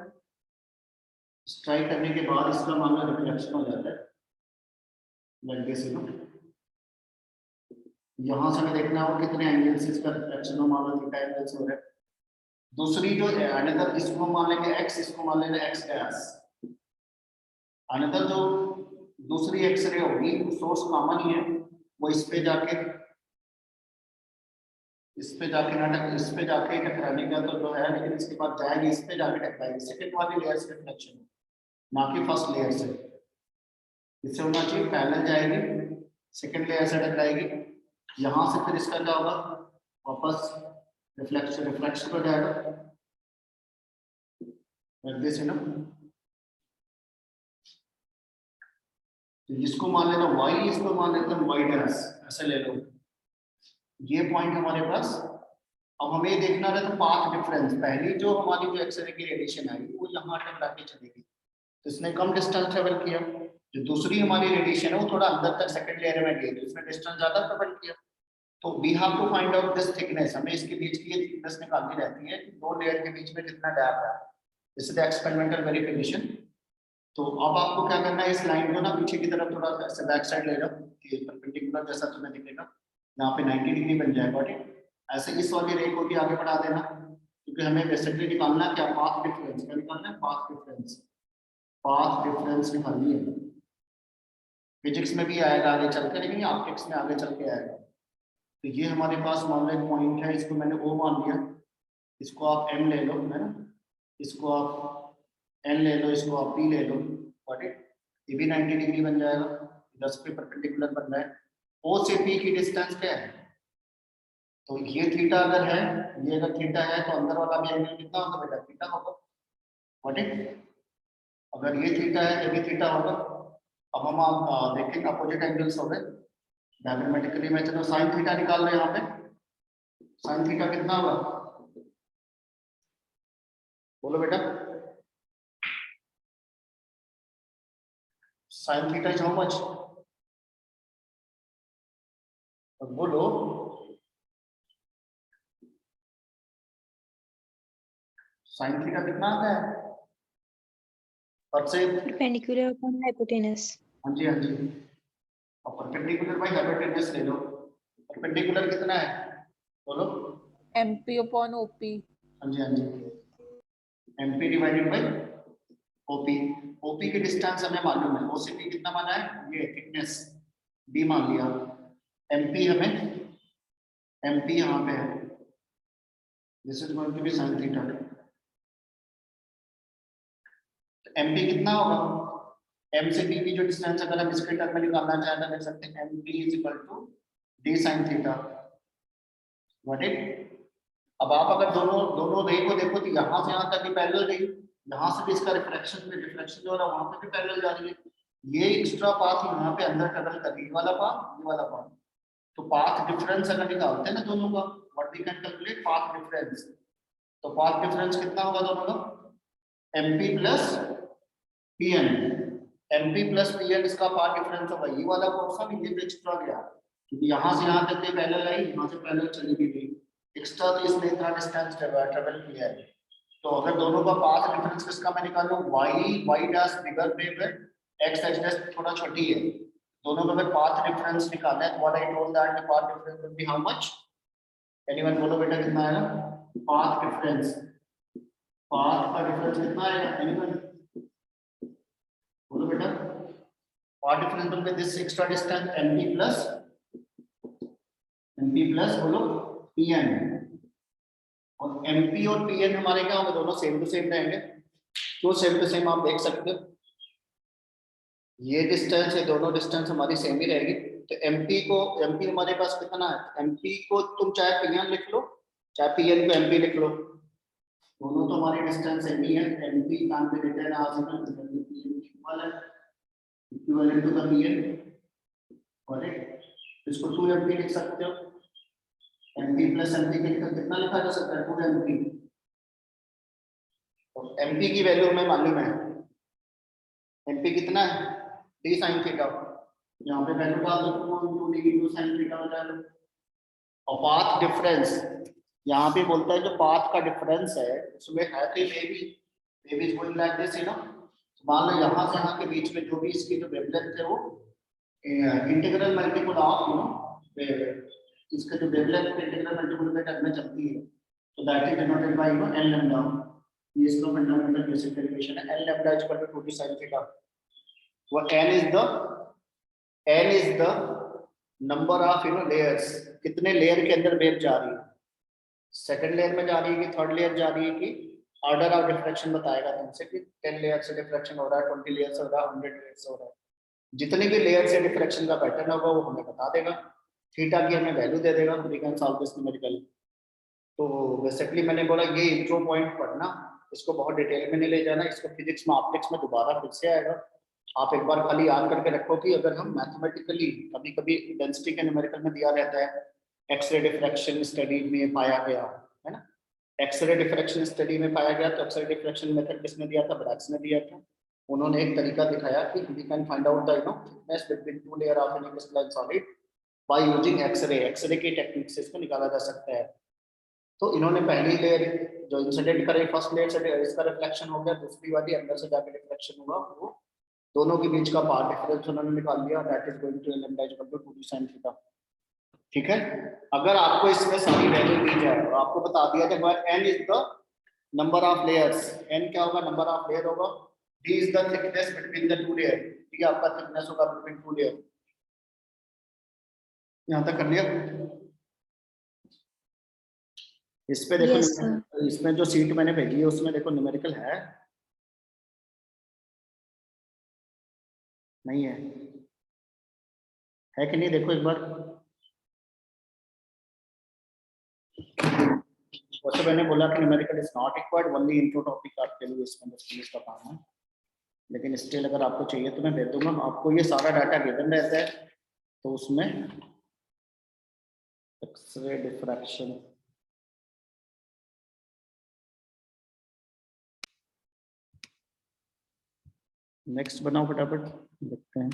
S1: स्ट्राइक करने के बाद इसका मान लो रिफ्लेक्शन हो जाता है लाइक दिस, यहाँ से हमें देखना होगा कितने एंगल से इसका रिफ्लेक्शन हो, मान लो थीटा एंगल से हो रहा है। दूसरी जो अनदर, इसको मान लेंगे एक्स, इसको मान लेंगे एक्स डैश। अनदर जो दूसरी एक्सरे होगी, सोर्स कॉमन ही है, वो इस पे जाके इस पे जाके टकराने का तो है, लेकिन इसके बाद जाएगी इस पे जाके टकराएगी सेकंड वाली लेयर से रिफ्लेक्शन, ना कि फर्स्ट लेयर से। इससे होना चाहिए पैरेलल जाएगी, सेकंड लेयर से टकराएगी, यहाँ से फिर इसका क्या होगा, वापस रिफ्लेक्शन हो जाएगा दिस जिसको मान लेना y, इसको मान लेते हैं y डैश, ऐसे ले लो। ये पॉइंट हमारे पास। अब हमें देखना रहता पाथ डिफरेंस, पहली जो हमारी जो एक्सरे की रेडिएशन आई वो यहाँ टकरा के चलेगी, तो इसने कम डिस्टेंस ट्रेवल किया। जो दूसरी हमारी रेडिएशन है वो थोड़ा अंदर तक सेकंड लेयर में गई, तो इसने डिस्टेंस ज्यादा ट्रेवल किया। तो we have to find out this thickness, हमें इसके बीच की ये थिकनेस निकालनी रहती है कि दो लेयर के बीच में कितना गैप है। This is the experimental verification. तो अब आपको क्या करना है, इस लाइन को ना पीछे की तरफ थोड़ा सा बैक साइड ले जाओ, ये परपेंडिकुलर जैसा तुम्हें दिखेगा, यहाँ पे 90 डिग्री बन जाएगा, ठीक। ऐसे इस वाली रे को भी आगे बढ़ा देना, क्योंकि हमें बेसिकली निकालना है क्या, पाथ डिफरेंस। क्या निकालना है, पाथ डिफरेंस। पाथ डिफरेंस निकालनी है, फिजिक्स में भी आएगा आगे चल के, लेकिन ऑप्टिक्स में आगे चल के आएगा। तो ये हमारे पास मान लो एक पॉइंट है, इसको मैंने O मान लिया, इसको आप M ले लो, है ना, इसको आप N ले लो, इसको आप P ले लो, व्हाट इट, ये भी 90 डिग्री बन जाएगा, 10 पे परपेंडिकुलर बन रहा है। O से P की डिस्टेंस क्या है, तो ये थीटा अगर है, ये अगर थीटा है तो अंदर वाला भी एंगल कितना होगा बेटा, थीटा होगा, व्हाट इट। अगर ये थीटा है, ये भी थीटा होगा, अब हम आप देखेंगे अपोजिट एंगल्स हो गए डायग्रामेटिकली में। चलो साइन थीटा निकाल रहे हैं यहाँ पे। साइन थीटा कितना होगा बोलो बेटा। Sine theta is how much बोलो। साइन थीटा कितना आता है और से।
S3: perpendicular upon hypotenuse.
S1: हाँ जी हाँ जी। और परपेंडिकुलर बाई हाइपोटेन्यूज ले लो। परपेंडिकुलर कितना है बोलो।
S4: MP upon OP.
S1: हाँ जी हाँ जी। MP divided by OP। OP की डिस्टेंस हमें मालूम है। OCP कितना माना है ये थिकनेस D मान लिया। MP हमें MP यहाँ पे है। This is going to be sin theta. MP कितना होगा M से B की जो डिस्टेंस अगर हम इसके टर्म में निकालना चाहें तो लिख सकते हैं MP is equal to D sin theta. What it. अब आप अगर दोनों रे को देखो तो यहाँ से यहाँ तक ही पैरेलल रही, यहाँ से भी इसका रिफ्रैक्शन में डिफ्रैक्शन जो हो रहा है वहां पे भी पैरेलल जा रही है। ये एक्स्ट्रा पाथ यहाँ पे अंदर ट्रेवल कर रही है वाला पाथ ये वाला पाथ। तो पाथ डिफरेंस अगर निकालते हैं ना दोनों का what we can calculate path difference. तो पाथ डिफरेंस कितना होगा दोनों का MP plus PN। MP plus PN इसका पाथ डिफरेंस होगा ये वाला पोर्शन ये भी एक्स्ट्रा गया क्योंकि यहाँ से यहाँ तक पैरेलल आई यहाँ से पैरेलल चली भी गई एक्स्ट्रा। तो इसने इतना डिस्टेंस ट्रेवल किया है। तो अगर दोनों का पाथ डिफरेंस किसका मैं निकालूं y डैश बिगर वेव है x डैश थोड़ा छोटी है। दोनों का अगर पाथ डिफरेंस निकालना है तो what I told that the path difference will be how much. Anyone बोलो बेटा कितना आएगा पाथ डिफरेंस। पाथ का डिफरेंस कितना आएगा एनीवन बोलो बेटा। Path difference will be this extra distance MP plus बोलो PN। और MP और PN हमारे क्या होंगे दोनों सेम टू सेम रहेंगे। तो सेम टू सेम आप देख सकते हो ये डिस्टेंस है दोनों डिस्टेंस हमारी सेम ही रहेगी। तो MP हमारे पास कितना है MP को तुम चाहे PN लिख लो चाहे PN को MP लिख लो दोनों तो हमारी डिस्टेंस सेम ही है। MP कान पे रिटर्न आ सकता है इक्वल है इक्विवेलेंट टू द PN और इसको 2MP लिख सकते हो। MP प्लस MP कितना लिखा जा सकता है 2MP। तो MP की वैल्यू हमें मालूम है MP कितना है D sin थीटा। यहाँ पे वैल्यू डाल दो 2 sin थीटा हो जाएगा। और पाथ डिफरेंस यहाँ पे बोलता है जो पाथ का डिफरेंस है उसमें है तो baby is going like this you know. मान लो यहाँ से यहाँ के बीच में जो भी इसकी जो वेवलेंथ है वो integral multiple of you know इसका जो वेवलेंथ इंटीग्रल मल्टीपल के टर्म में चलती है तो that is denoted by you know n lambda. ये इसका फंडामेंटल बेसिक डेरिवेशन है n lambda is equal to 2 sin theta. वो n is the number of you know layers कितने लेयर के अंदर वेव जा रही है। सेकंड लेयर में जा रही है कि थर्ड लेयर जा रही है कि ऑर्डर ऑफ डिफ्रैक्शन बताएगा तुमसे कि 10 लेयर से डिफ्रैक्शन हो रहा है 20 लेयर से हो रहा है 100 लेयर से हो रहा है। जितने भी लेयर से डिफ्रैक्शन का पैटर्न होगा वो हमें बता देगा। थीटा की हमें वैल्यू दे देगा we can solve this numerical. तो बेसिकली मैंने बोला ये इंट्रो पॉइंट पढ़ना इसको बहुत डिटेल में नहीं ले जाना। इसको फिजिक्स में ऑप्टिक्स में दोबारा फिर से आएगा। आप एक बार खाली याद करके रखो कि अगर हम मैथमेटिकली कभी कभी डेंसिटी के न्यूमेरिकल में दिया रहता है एक्सरे डिफ्रैक्शन स्टडी में पाया गया है ना। एक्सरे डिफ्रैक्शन स्टडी में पाया गया तो एक्सरे डिफ्रैक्शन मेथड किसने दिया था ब्रैग्स ने दिया था। उन्होंने एक तरीका दिखाया कि we can find out the you know thickness between two layer of an crystalline solid by using X ray की टेक्निक से इसको निकाला जा सकता है। तो इन्होंने पहली लेयर जो इंसिडेंट करे फर्स्ट लेयर से इसका रिफ्लेक्शन हो गया दूसरी वाली अंदर से जाकर रिफ्लेक्शन हुआ वो दोनों के बीच का पाथ डिफरेंस उन्होंने निकाल लिया that is going to lambda is equal to 2 sin theta. ठीक है। अगर आपको इसमें सारी वैल्यू दी जाए और आपको बता दिया जाए n is the number of layers n क्या होगा नंबर ऑफ लेयर होगा d is the thickness between the two layer ठीक है आपका थिकनेस होगा बिटवीन टू लेयर। यहां तक कर लिया। इस पे देखो
S3: Yes, sir.
S1: इसमें जो सीट मैंने भेजी है उसमें देखो न्यूमेरिकल है नहीं है कि नहीं देखो एक बार। वैसे मैंने बोला कि numerical is not required only intro topic आपके लिए इसमें 10 मिनट का काम है। लेकिन स्टिल अगर आपको चाहिए तो मैं दे दूंगा। आपको ये सारा डाटा गिवन रहता है, तो उसमें एक्सरे डिफ्रैक्शन नेक्स्ट बनाओ फटाफट, देखते हैं।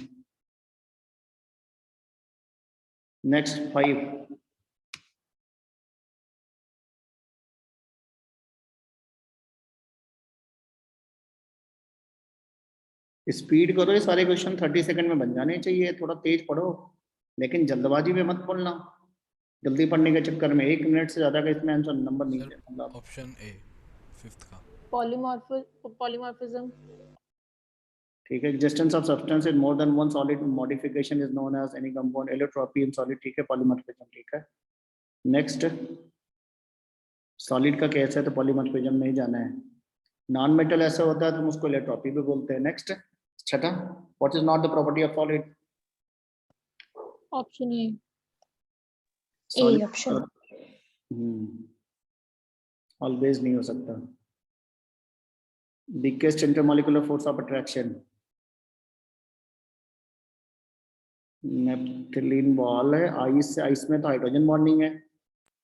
S1: नेक्स्ट 5, स्पीड करो, ये सारे क्वेश्चन 30 सेकंड में बन जाने चाहिए। थोड़ा तेज पढ़ो, लेकिन जल्दबाजी में मत पढ़ना। जल्दी पढ़ने के चक्कर में 1 मिनट से ज्यादा का इसमें आंसर नंबर नहीं
S2: सर
S1: देना।
S2: ऑप्शन ए 5th का।
S4: पॉलीमॉर्फिज्म।
S1: ठीक है, existence of substance in more than one solid modification is known as any compound, allotropy in solid, ठीक है, पॉलीमॉर्फिज्म, ठीक है। नेक्स्ट, सॉलिड का केस है तो पॉलीमॉर्फिज्म में ही जाना है। नॉन मेटल ऐसा होता है तो हम उसको एलोट्रॉपी भी बोलते हैं। नेक्स्ट, छठा, what is not the property of solid?
S4: Option A.
S3: A option.
S1: Always नहीं हो सकता। Biggest intermolecular force of attraction, naphthalene ball है। आइस से, आइस में तो हाइड्रोजन बॉन्डिंग है।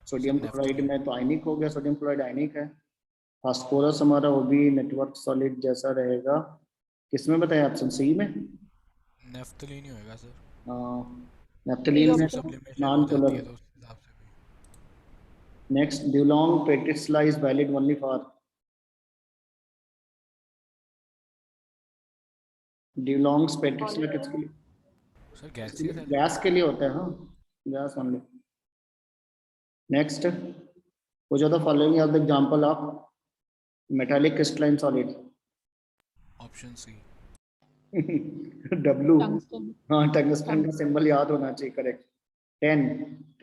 S1: सोडियम क्लोराइड में तो आयनिक हो गया, सोडियम क्लोराइड आयनिक है। फास्फोरस हमारा वो भी नेटवर्क सॉलिड जैसा रहेगा। किसमें बताया? ऑप्शन सी में।
S2: नेफ्थलीन ही होएगा सर।
S1: नेप्थलीन में
S2: सब्लिमेशन
S1: नॉन
S2: हो जाती है
S1: पोलर।
S2: तो उस हिसाब से भी।
S1: Next, Dulong Petit's law is valid only for, Dulong's Petit's law किसके लिए?
S2: Sir gaseous element.
S1: गैस के लिए होता है, हाँ, gas only. Next, which of the following are the example of metallic crystalline solid?
S2: Option C.
S1: W,
S4: tungsten.
S1: हाँ, टंगस्टन का सिंबल याद होना चाहिए, करेक्ट। 10,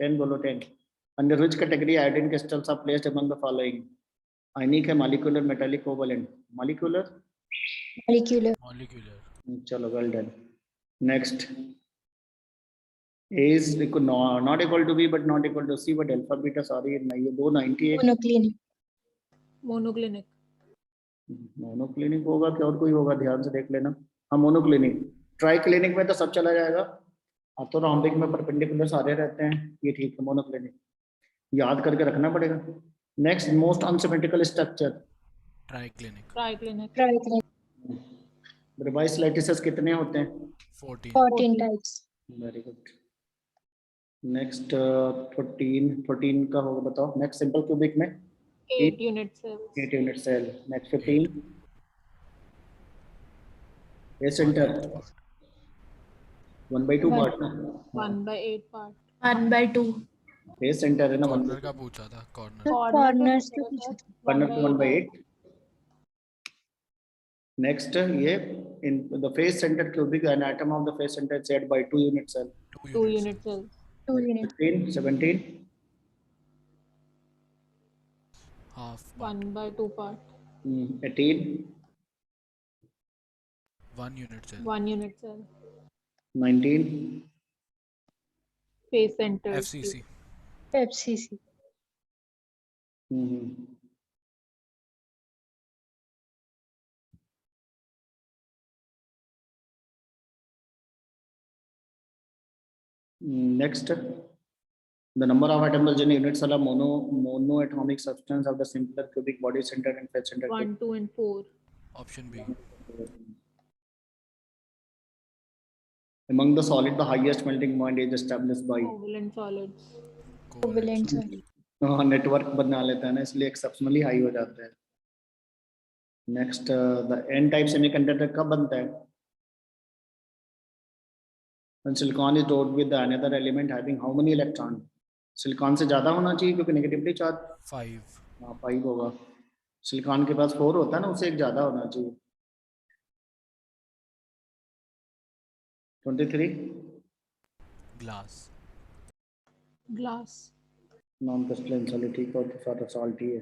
S1: 10 बोलो, 10। Under which category iodine crystals are placed among the following? Ionic है, molecular, metallic, covalent? Molecular.
S3: Molecular.
S2: Molecular.
S1: चलो, well done. Next, A is not equal to B but not equal to C, but alpha beta सारी नहीं, ये 290 है।
S3: मोनोक्लिनिक।
S4: मोनोक्लिनिक।
S1: मोनोक्लिनिक होगा कि और कोई होगा, ध्यान से देख लेना। हाँ, मोनोक्लिनिक। ट्राई क्लिनिक में तो सब चला जाएगा, ऑर्थोरॉम्बिक में परपेंडिकुलर सारे रहते हैं, ये ठीक है। मोनोक्लिनिक याद करके रखना पड़ेगा। Next, most unsymmetrical structure,
S2: triclinic.
S4: Triclinic.
S3: Triclinic.
S1: Revise lattices कितने होते हैं?
S2: 14।
S3: 14 टाइप्स।
S1: Very good. नेक्स्ट 14 का होगा, बताओ। नेक्स्ट, सिंपल क्यूबिक में
S4: 8 unit cells.
S1: 8 unit cell. Next 15, A centre 1/2 part ना,
S4: 1/8 पार्ट।
S3: 1/2।
S1: ए सेंटर है ना, 1/2।
S2: कॉर्नर का पूछा था, कॉर्नर।
S3: कॉर्नर्स के पीछे।
S1: 1/8। नेक्स्ट, ये in the face center cubic, an atom of the face center is shared by 2 unit cell.
S4: 2 unit cells.
S3: 2 unit.
S1: 15, 17,
S2: half
S4: 1/2 part.
S1: 18,
S2: 1 unit cell.
S4: 1 unit cell.
S1: 19,
S4: face centre.
S2: FCC.
S3: FCC.
S1: next, the number of atoms in unit cell of monoatomic substance of the simpler cubic body center and face center.
S4: 1, 2 and 4.
S2: Option B.
S1: Among the solid, the highest melting point is established by
S4: Covalent solids.
S3: Covalent solid.
S1: Network बना लेता है ना, इसलिए एक्सेप्शनली हाई हो जाता है। Next, the N type semiconductor कब बनता है? When silicon is doped with another element having how many electron? Silicon से ज्यादा होना चाहिए क्योंकि नेगेटिवली चार्ज।
S2: 5।
S1: 5 होगा। सिलिकॉन के पास 4 होता है ना, उससे एक ज्यादा होना चाहिए। 23,
S2: glass.
S4: Glass.
S1: Non crystalline solid, ठीक है, तो सारा सॉल्ट ही है।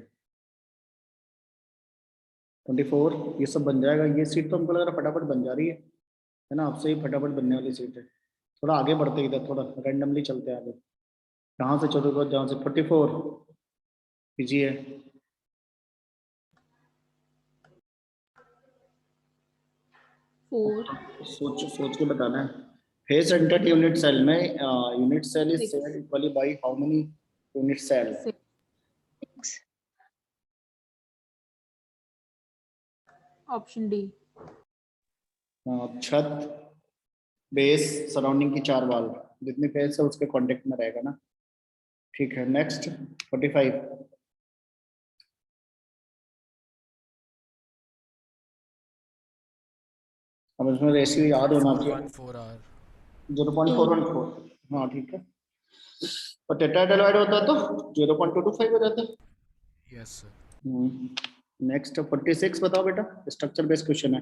S1: 24, ये सब बन जाएगा। ये सीट तो हमको लग रहा है फटाफट बन जा रही है ना, आपसे ही फटाफट बनने वाली सीट है। थोड़ा आगे बढ़ते इधर, थोड़ा रैंडमली चलते हैं आगे। कहाँ से चलोगे? जहाँ से 44 कीजिए।
S4: 4
S1: सोच सोच के बताना है। फेस एंटर यूनिट सेल में unit cell is
S4: 6
S1: shared equally by how many unit cell?
S4: 6 option D.
S1: छत, बेस, सराउंडिंग की 4 वॉल, जितनी फेस है उसके कांटेक्ट में रहेगा ना। ठीक है, नेक्स्ट 45। अब इसमें रेशियो याद होना चाहिए
S2: 0.414 आर
S1: 0.414। हाँ ठीक है, और टेट्राहेड्रल होता है तो 0.225 हो जाता है।
S2: Yes sir.
S1: नेक्स्ट 46 बताओ बेटा, स्ट्रक्चर बेस्ड क्वेश्चन है।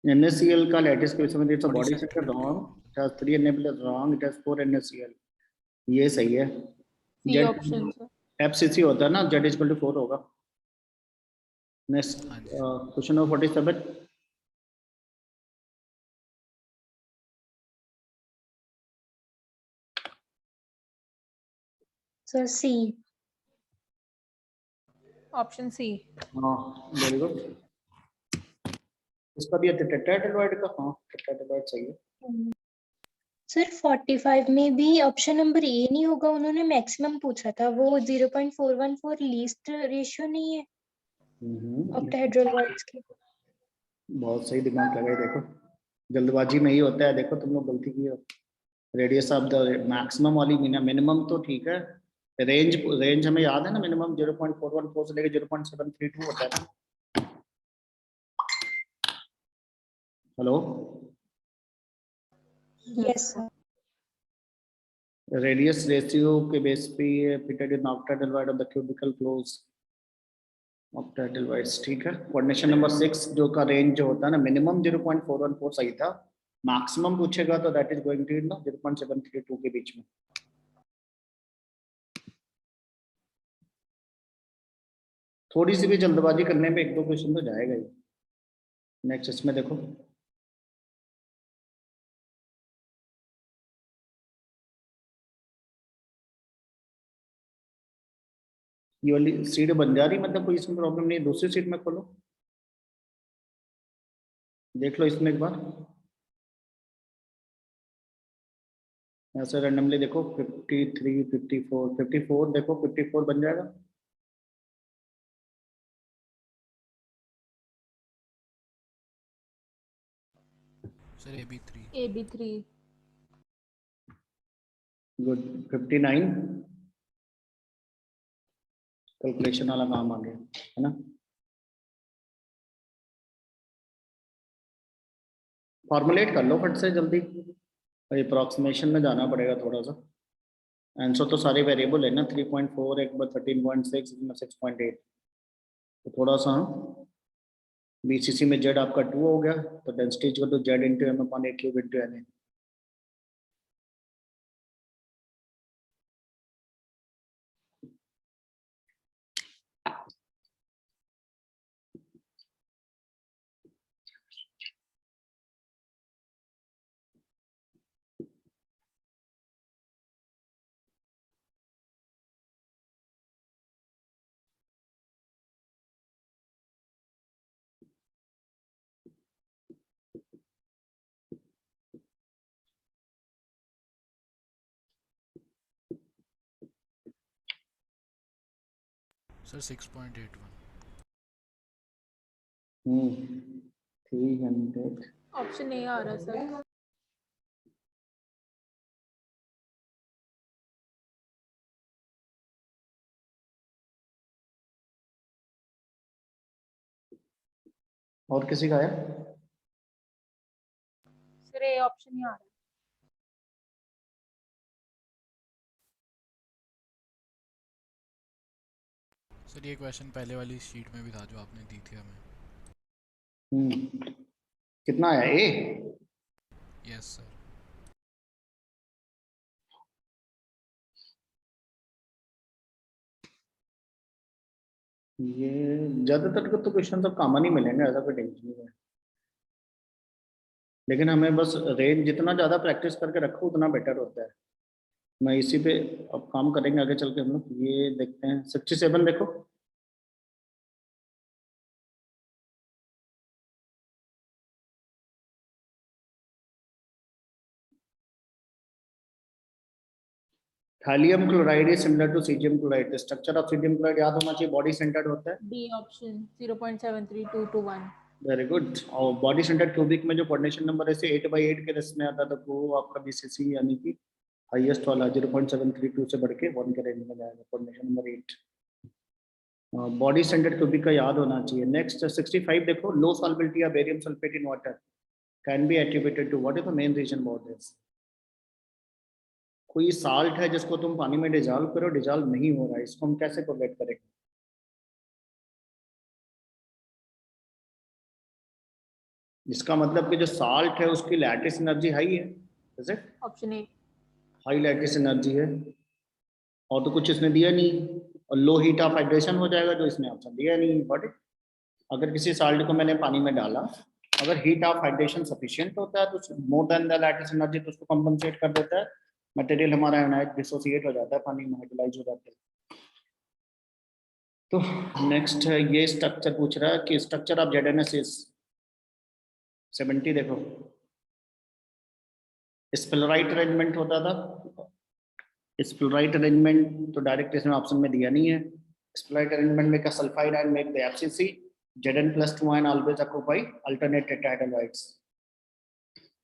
S1: NaCl का लैटिस के विषय में it's a body
S2: 47
S1: sector
S2: 52
S1: wrong, it has 3 Na wrong, it has 4 NaCl, ये सही है।
S4: सी
S1: Z
S4: ऑप्शन सर।
S1: FCC होता है ना, Z इक्वल टू 4 होगा। नेक्स्ट
S2: हाँ जी।
S1: Question number 47।
S3: Sir C.
S4: Option C.
S1: हाँ वेरी गुड। इसका भी टेट्राहेड्रल का, हाँ टेट्राहेड्रल सही है।
S3: सर 45 में भी ऑप्शन नंबर ए नहीं होगा, उन्होंने मैक्सिमम पूछा था, वो 0.414 लीस्ट रेशियो नहीं है ऑक्टाहेड्रल वॉइड्स की।
S1: बहुत सही दिमाग लगाए, देखो जल्दबाजी में ही होता है, देखो तुम लोग गलती की हो। रेडियस ऑफ द मैक्सिमम वाली मिनिमम तो ठीक है, रेंज रेंज हमें याद है ना, मिनिमम 0.414 से लेकर 0.732 होता है ना। Hello,
S3: yes sir.
S1: Radius ratio के बेस पे fitted in octahedral void of the cubical close octahedral voids. ठीक है, कोऑर्डिनेशन नंबर 6 जो का रेंज जो होता है ना, मिनिमम 0.414 सही था, मैक्सिमम पूछेगा तो दैट इज गोइंग टू ना 0.732 के बीच में। थोड़ी सी भी जल्दबाजी करने में 1-2 क्वेश्चन तो जाएगा ही। नेक्स्ट इसमें देखो, ये वाली सीट बन जा रही, मतलब कोई इसमें प्रॉब्लम नहीं है, दूसरी सीट में खोलो, देख लो इसमें एक बार ऐसे रैंडमली देखो। 53, 54, 54 देखो, 54 बन जाएगा।
S2: Sir AB3
S4: AB3
S1: good. 59 calculation वाला काम आ गया है ना। फॉर्मुलेट कर लो फट से जल्दी, अप्रोक्सीमेशन में जाना पड़ेगा थोड़ा सा। आंसर तो सारे वेरिएबल है ना, 3.4 एक बार 13.6 इसमें 6.8, तो थोड़ा सा BCC में जेड आपका 2 हो गया, तो density equal to Z into M upon a cube into N A.
S2: Sir 6.81
S1: 300।
S4: Option A आ रहा है सर।
S1: और किसी का है?
S4: सर ए ऑप्शन ही आ रहा है।
S2: सर ये क्वेश्चन पहले वाली शीट में भी था जो आपने दी थी हमें।
S1: कितना आया ए?
S2: Yes sir.
S1: ये ज्यादातर तो क्वेश्चन सब कॉमन ही मिलेंगे, ऐसा कोई टेंशन नहीं है, लेकिन हमें बस रेंज जितना ज्यादा प्रैक्टिस करके रखो उतना बेटर होता है। मैं इसी पे अब काम करेंगे आगे चल के हम लोग। ये देखते हैं 67 देखो। Thallium chloride is similar to caesium chloride. Structure of caesium chloride याद होना चाहिए, बॉडी सेंटर्ड होता है।
S4: D option 0.7322 to 1।
S1: Very good. और बॉडी सेंटर्ड क्यूबिक में जो कोऑर्डिनेशन नंबर ऐसे 8/8 के रेस में आता था, तो वो आपका बीसीसी यानी कि हाईएस्ट वाला 0.732 से बढ़ के 1 के रेंज में जाएगा, coordination number 8। Body centred cubic का याद होना चाहिए। नेक्स्ट 65 देखो। Low solubility of barium sulphate in water can be attributed to what is the main reason for this. कोई साल्ट है जिसको तुम पानी में डिजॉल्व करो, डिजॉल्व नहीं हो रहा है, इसको हम कैसे कोरिलेट करेंगे? इसका मतलब कि जो साल्ट है उसकी लैटिस एनर्जी हाई है, is it?
S4: Option A.
S1: High lattice energy है, और तो कुछ इसने दिया नहीं। और लो हीट ऑफ हाइड्रेशन हो जाएगा, जो इसने ऑप्शन दिया नहीं। बट अगर किसी साल्ट को मैंने पानी में डाला, अगर हीट ऑफ हाइड्रेशन सफिशिएंट होता है तो more than the lattice energy, तो उसको कंपनसेट कर देता है। मटेरियल हमारा आयोनाइज डिसोसिएट हो जाता है, पानी में हाइड्रोलाइज हो जाता है। तो नेक्स्ट है ये स्ट्रक्चर पूछ रहा है कि स्ट्रक्चर ऑफ ZnS इज 70 देखो। स्पिलराइट अरेंजमेंट होता था। स्पिलराइट अरेंजमेंट तो डायरेक्ट इसमें ऑप्शन में दिया नहीं है। स्पिलराइट अरेंजमेंट में का sulphide ion make the FCC Zn+2 ion always occupy alternate tetrahedral whites।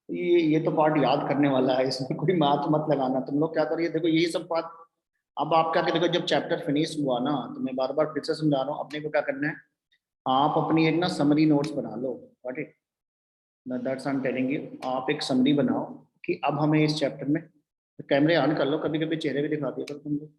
S1: ये तो पार्ट याद करने वाला है, इसमें कोई मात मत लगाना। तुम लोग क्या करिए, देखो यही सब बात। अब आप क्या देखो, जब चैप्टर फिनिश हुआ ना, तो मैं बार बार फिर से समझा रहा हूँ, अपने को क्या करना है, आप अपनी एक ना समरी नोट्स बना लो। What it that's I am telling you. आप एक समरी बनाओ कि अब हमें इस चैप्टर में, कैमरे ऑन कर लो, कभी कभी चेहरे भी दिखा दिया करो तुम लोग।